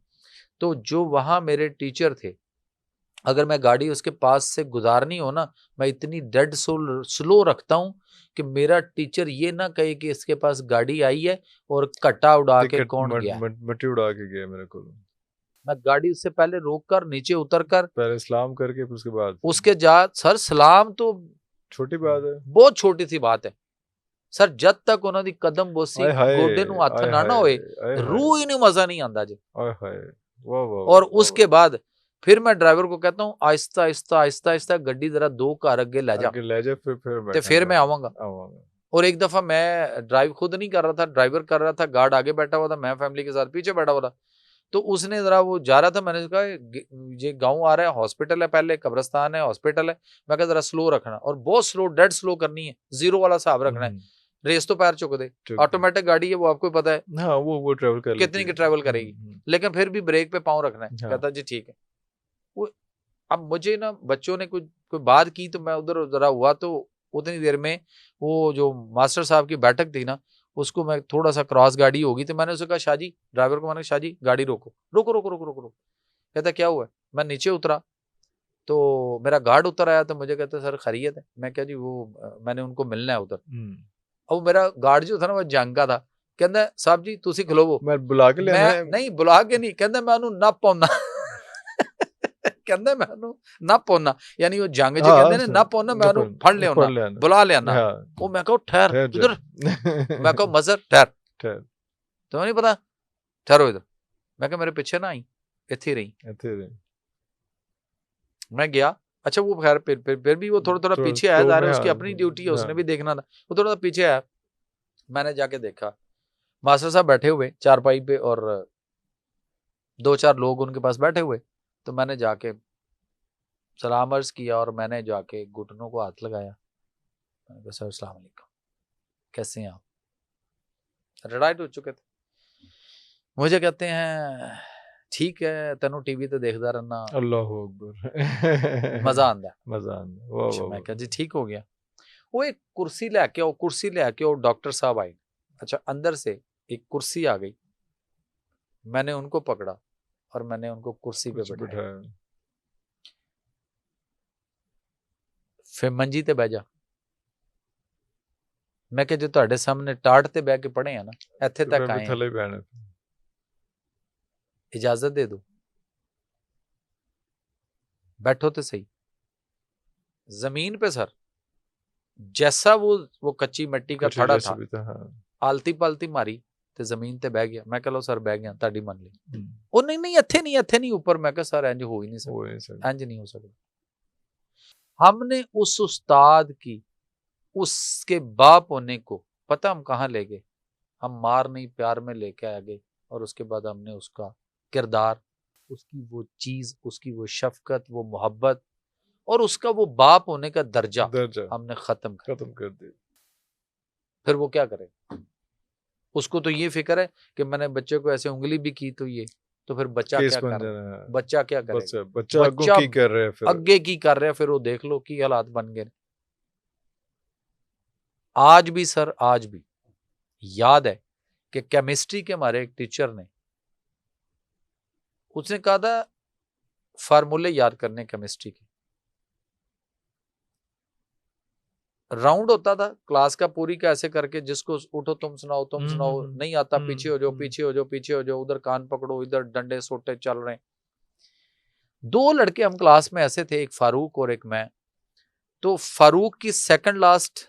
तो जो वहां मेरे टीचर थे, अगर मैं गाड़ी उसके पास से गुजारनी हो ना, मैं इतनी डेड स्लो रखता हूं कि मेरा टीचर ये ना कहे कि इसके पास गाड़ी आई है और कट्टा उड़ा के कौन गया। मट्टी उड़ा के गया मेरे को। मैं गाड़ी उससे पहले रोक कर, नीचे उतर कर, पहले सलाम करके उसके जा सर, सलाम तो छोटी बात है, बहुत छोटी सी बात है सर। जब तक उन्होंने कदम बोसी गोडे नू हथ ना होए, रूह ही नहीं, मजा नहीं आंदा जी। और उसके बाद फिर मैं ड्राइवर को कहता हूँ आहिस्ता आहिस्ता आहिस्ता आहिस्ता गड्डी जरा 2 कार अगे ले जा, फिर मैं आऊंगा। और एक दफा मैं ड्राइव खुद नहीं कर रहा था, ड्राइवर कर रहा था, गार्ड आगे बैठा हुआ था, मैं फैमिली के साथ पीछे बैठा हुआ था। तो उसने जरा वो जा रहा था, मैंने कहा ये गांव आ रहा है, हॉस्पिटल है, पहले कब्रिस्तान है, हॉस्पिटल है। मैं कहा जरा स्लो रखना, और बहुत स्लो, डेड स्लो करनी है, 0 वाला हिसाब रखना है। रेस तो पैर चुक दे, ऑटोमेटिक गाड़ी है वो, आपको पता है हाँ, वो ट्रेवल कर कितनी की ट्रेवल करेगी, लेकिन फिर भी ब्रेक पे पाँव रखना है। हाँ। कहता जी ठीक है। वो अब मुझे ना बच्चों ने कोई बात की तो मैं उधर जरा हुआ, तो उतनी देर में वो जो मास्टर साहब की बैठक थी ना, उसको मैं थोड़ा सा क्रॉस गाड़ी होगी, तो मैंने उसे कहा शाहजी, ड्राइवर को मैंने कहा शाहजी गाड़ी रोको रोको रोको रोको रोको रोको। कहता क्या हुआ? मैं नीचे उतरा तो मेरा गार्ड उतर आया, तो मुझे कहता सर खैरियत है? मैं क्या जी वो मैंने उनको मिलना है उधर। अब मेरा गार्ड जो था ना वो जंग का था, कहता साहब जी तुसी खलोवो, मैं बुला के ले, मैं नहीं बुला के नहीं, कहता मैं उन्होंने ना पाउंदा कहता मैं उन्होंने ना पाउंदा, यानी वो जंग जो कहते ने ना पाउंदा, मैं उन्होंने फड़ ले होना, बुला ले आना। वो मैं कहो ठहर उधर, मैं कहो मजर ठहर, तो नहीं पता, ठहरो इधर। मैं कहा मेरे पीछे ना आई, इत्थे रही। मैं गया, अच्छा वो खैर फिर भी वो थोड़ा थोड़ा पीछे आया, जा रहा है, उसकी अपनी ड्यूटी है, उसने भी देखना था, वो थोड़ा पीछे आया। मैंने जाके देखा मास्टर साहब बैठे हुए चारपाई पे और 2-4 लोग उनके पास बैठे हुए। तो मैंने जाके सलाम अर्ज किया और मैंने जाके घुटनों को हाथ लगाया। मैंने कहा सर अस्सलाम वालेकुम, कैसे हैं आप? रिटायर्ड हो चुके थे। मुझे कहते हैं ठीक है, तेनों टीवी ते देखदा रहना, अल्लाह अकबर, मजा आंदा वाह। मैं कहा जी ठीक हो गया। वो एक कुर्सी लेके आओ, कुर्सी लेके आओ, डॉक्टर साहब आए। अच्छा, अंदर से एक कुर्सी आ गई, मैंने उनको पकड़ा और मैंने उनको कुर्सी पे बैठाया। फिर मंजी ते बह जा। मैं कहा जो तुहाडे सामने टाट ते बह के पढ़े हैं ना, इत्थे तक आए हैं, इजाजत दे दो, बैठो तो सही। जमीन पे सर जैसा वो कच्ची मिट्टी का थड़ा था, आलती पालती मारी ते जमीन ते बह गया। मैं कह लो सर बह गया, ताड़ी मन ली। वो नहीं इत्थे नहीं ऊपर। मैं कहा सर इंज हो ही नहीं सकता, इंज नहीं हो सकता। हमने उस उस्ताद की, उसके बाप होने को पता हम कहाँ ले गए? हम मार नहीं प्यार में लेके आ गए, और उसके बाद हमने उसका किरदार, उसकी वो चीज, उसकी वो शफकत, वो मोहब्बत और उसका वो बाप होने का दर्जा हमने खत्म कर दिया। फिर वो क्या करे? उसको तो ये फिक्र है कि मैंने बच्चे को ऐसे उंगली भी की तो ये, तो फिर बच्चा क्या कर रहा है? बच्चा क्या करेगा? बच्चा की कर रहे हैं, फिर अगे की कर रहे हैं, फिर वो देख लो की हालात बन गए। आज भी सर, आज भी याद है कि केमिस्ट्री के हमारे एक टीचर ने, उसने कहा था फार्मूले याद करने केमिस्ट्री के। राउंड होता था क्लास का पूरी का, ऐसे करके जिसको उठो तुम सुनाओ, नहीं आता पीछे हो जाओ, पीछे हो जाओ, पीछे हो जाओ, उधर कान पकड़ो, इधर डंडे सोटे चल रहे हैं। 2 लड़के हम क्लास में ऐसे थे, एक फारूक और एक मैं। तो फारूक की सेकंड लास्ट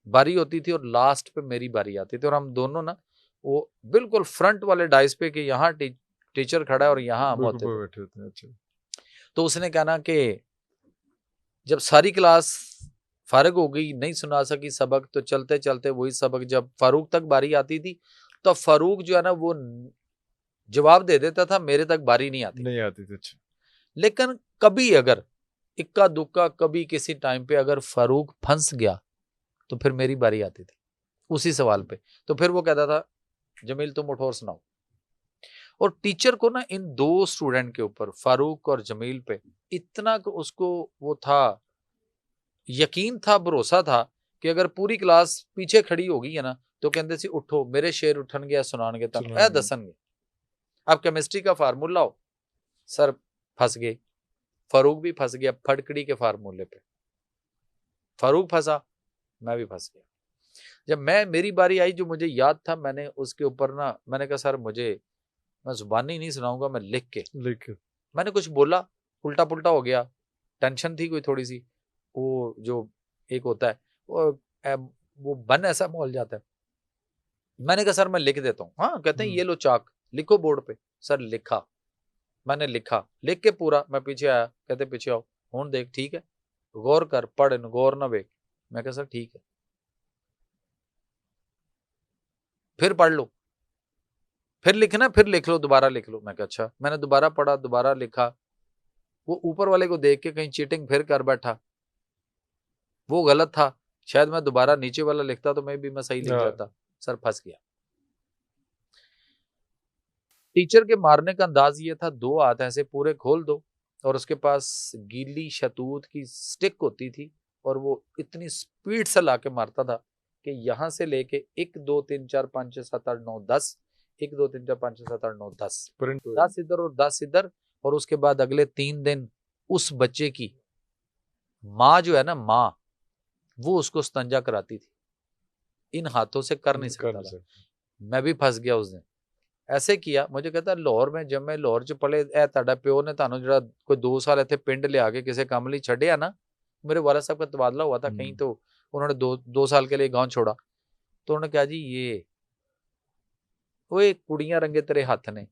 बारी होती थी और लास्ट पे मेरी बारी आती थी, और हम दोनों ना वो बिल्कुल फ्रंट वाले डाइस पे कि यहाँ टीचर खड़ा है और यहाँ हम होते थे। अच्छा। तो उसने कहना कि जब सारी क्लास फारिग हो गई, नहीं सुना सकी सबक, तो चलते चलते वही सबक जब फारूक तक बारी आती थी, तो फारूक जो है ना वो जवाब दे देता था, मेरे तक बारी नहीं आती थी। अच्छा। लेकिन कभी अगर इक्का दुक्का कभी किसी टाइम पे अगर फारूक फंस गया तो फिर मेरी बारी आती थी उसी सवाल पे। तो फिर वो कहता था जमील तुम उठो और सुनाओ। और टीचर को ना इन 2 स्टूडेंट के ऊपर, फारूक और जमील पे, इतना उसको वो था, यकीन था, भरोसा था कि अगर पूरी क्लास पीछे खड़ी होगी है ना तो कहते सी उठो मेरे शेर उठनगे सुनानगे तक ए दसनगे। अब केमिस्ट्री का फार्मूला हो सर फंस गए, फारूक भी फंस गया फटकड़ी के फार्मूले पे, फारूक फंसा मैं भी फंस गया। जब मेरी बारी आई जो मुझे याद था मैंने उसके ऊपर ना मैंने कहा सर मैं जुबानी नहीं सुनाऊंगा, मैं लिख के मैंने कुछ बोला उल्टा पुल्टा हो गया, टेंशन थी कोई थोड़ी सी, वो जो एक होता है वो बन ऐसा मोल जाता है। मैंने कहा सर मैं लिख देता हूँ। हाँ कहते हैं ये लो चाक लिखो बोर्ड पे। सर लिखा, मैंने लिखा, लिख के पूरा मैं पीछे आया, कहते पीछे आओ हूं देख ठीक है गौर कर पढ़ गौर ना वेख। मैं कहा सर ठीक है, फिर पढ़ लो, फिर लिखना, फिर लिख लो, दोबारा लिख लो। मैं कहा अच्छा। मैंने दोबारा पढ़ा, दोबारा लिखा। वो ऊपर वाले को देख के कहीं चीटिंग फिर कर बैठा, वो गलत था, शायद मैं दोबारा नीचे वाला लिखता तो मैं सही लिख जाता। सर फंस गया। टीचर के मारने का अंदाज ये था, 2 हाथ ऐसे पूरे खोल दो और उसके पास गीली शतूत की स्टिक होती थी और वो इतनी स्पीड से लाके मारता था कि यहां से लेके 1 2 3 4 5 6 7 8 9 10 1 2 3 4 5 6 7 8 9 10 इधर और 10 इधर। और उसके बाद अगले 3 दिन उस बच्चे की माँ जो है ना, माँ वो उसको स्तंजा कराती थी, इन हाथों से कर नहीं सकता था। मैं भी फंस गया उस दिन। ऐसे किया, मुझे कहता लाहौर में जब मैं लाहौर च पले ए ताड़ा प्यो ने तानू जरा कोई 2 साल इतने पिंड ले आके किसी काम लिए छड़िया ना। मेरे वाला साहब का तबादला हुआ था कहीं, तो उन्होंने 2 साल के लिए गांव छोड़ा, तो उन्होंने कहा जी ये ओए कुड़ियां रंगे तेरे हाथ ने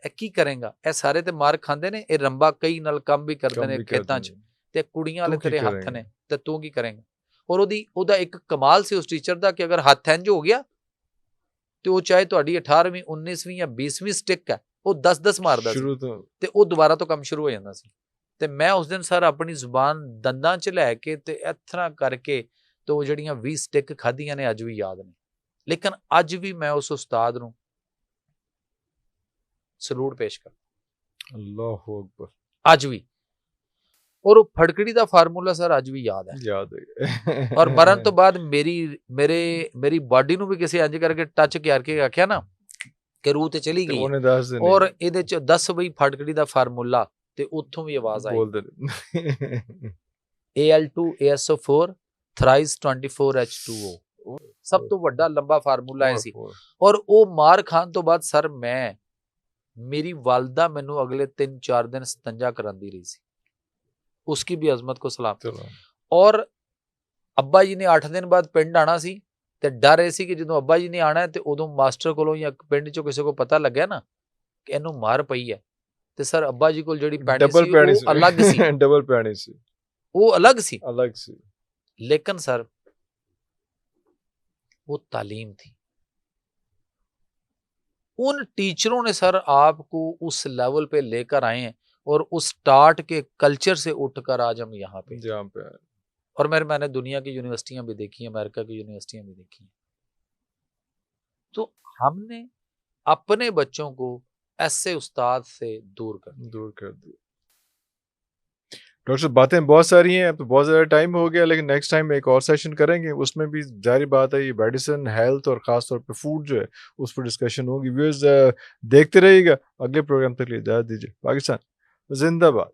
ए की करेंगा, ए सारे ते मार खांदे ने, ए रंबा कई नाल काम भी करदे ने खेतां च, ते कुड़ियां वाले तेरे हाथ ने ते तू की करेंगा। और ओदा एक कमाल से उस टीचर दा कि अगर हाथ इंज हो गया तो वो चाहे तुहाडी 18वीं 19वीं या 20वीं स्टिक है वो 10-10 मारदा सी ते वो दोबारा तो काम शुरू हो जांदा सी। ते मैं उस दिन सर अपनी जुबान दंदां च लैके ते इस तरह करके तो वो जड़ियां 20 स्टिक खादियां ने अज भी याद ने। लेकिन अज भी मैं उस उस्ताद नूं सलूट पेश कर, अल्लाहु अकबर, अज भी। और वो फड़कड़ी दा फार्मूला सर अज भी याद है। और मरण तो बाद मेरी बॉडी नूं भी किसी इंज करके टच करके आख्या ना कि रूह ते चली गई है, और इहदे च 10 बई फड़कड़ी दा फार्मूला ते उत्थों भी आवाज आई Al2 ASO4 thrice 24 H2O, सब तो वड्डा लंबा फार्मूला है सी। और वो मार खान तो बाद सर मेरी वालदा मैनू अगले 3-4 दिन स्तंजा करांदी रही सी, उसकी भी अजमत को सलाम। और अब्बा जी ने 8 दिन बाद पिंड आना सी ते डर रहे सी कि जो अब्बा जी ने आना है तो उदों मास्टर कोलों या पिंड चों किसी को पता लग्या ना कि इनू मार पई है ते सर अब्बा जी कोल जिहड़ी पैणी सी वो अलग सी, डबल पैणी सी, वो अलग सी। लेकिन सर वो तालीम थी, उन टीचरों ने सर आपको उस लेवल पे लेकर आए हैं और उस स्टार्ट के कल्चर से उठकर आज हम यहाँ पे आए। और मैंने दुनिया की यूनिवर्सिटियां भी देखी, अमेरिका की यूनिवर्सिटियां भी देखी। तो हमने अपने बच्चों को ऐसे उस्ताद से दूर कर दिया। डॉक्टर साहब बातें बहुत सारी हैं, अब तो बहुत ज़्यादा टाइम हो गया, लेकिन नेक्स्ट टाइम एक और सेशन करेंगे, उसमें भी जारी बात है ये मेडिसिन, हेल्थ और ख़ास तौर पे फूड जो है उस पर डिस्कशन होगी। व्यूअर्स देखते रहिएगा, अगले प्रोग्राम तक लिए इजाज़त दीजिए। पाकिस्तान जिंदाबाद।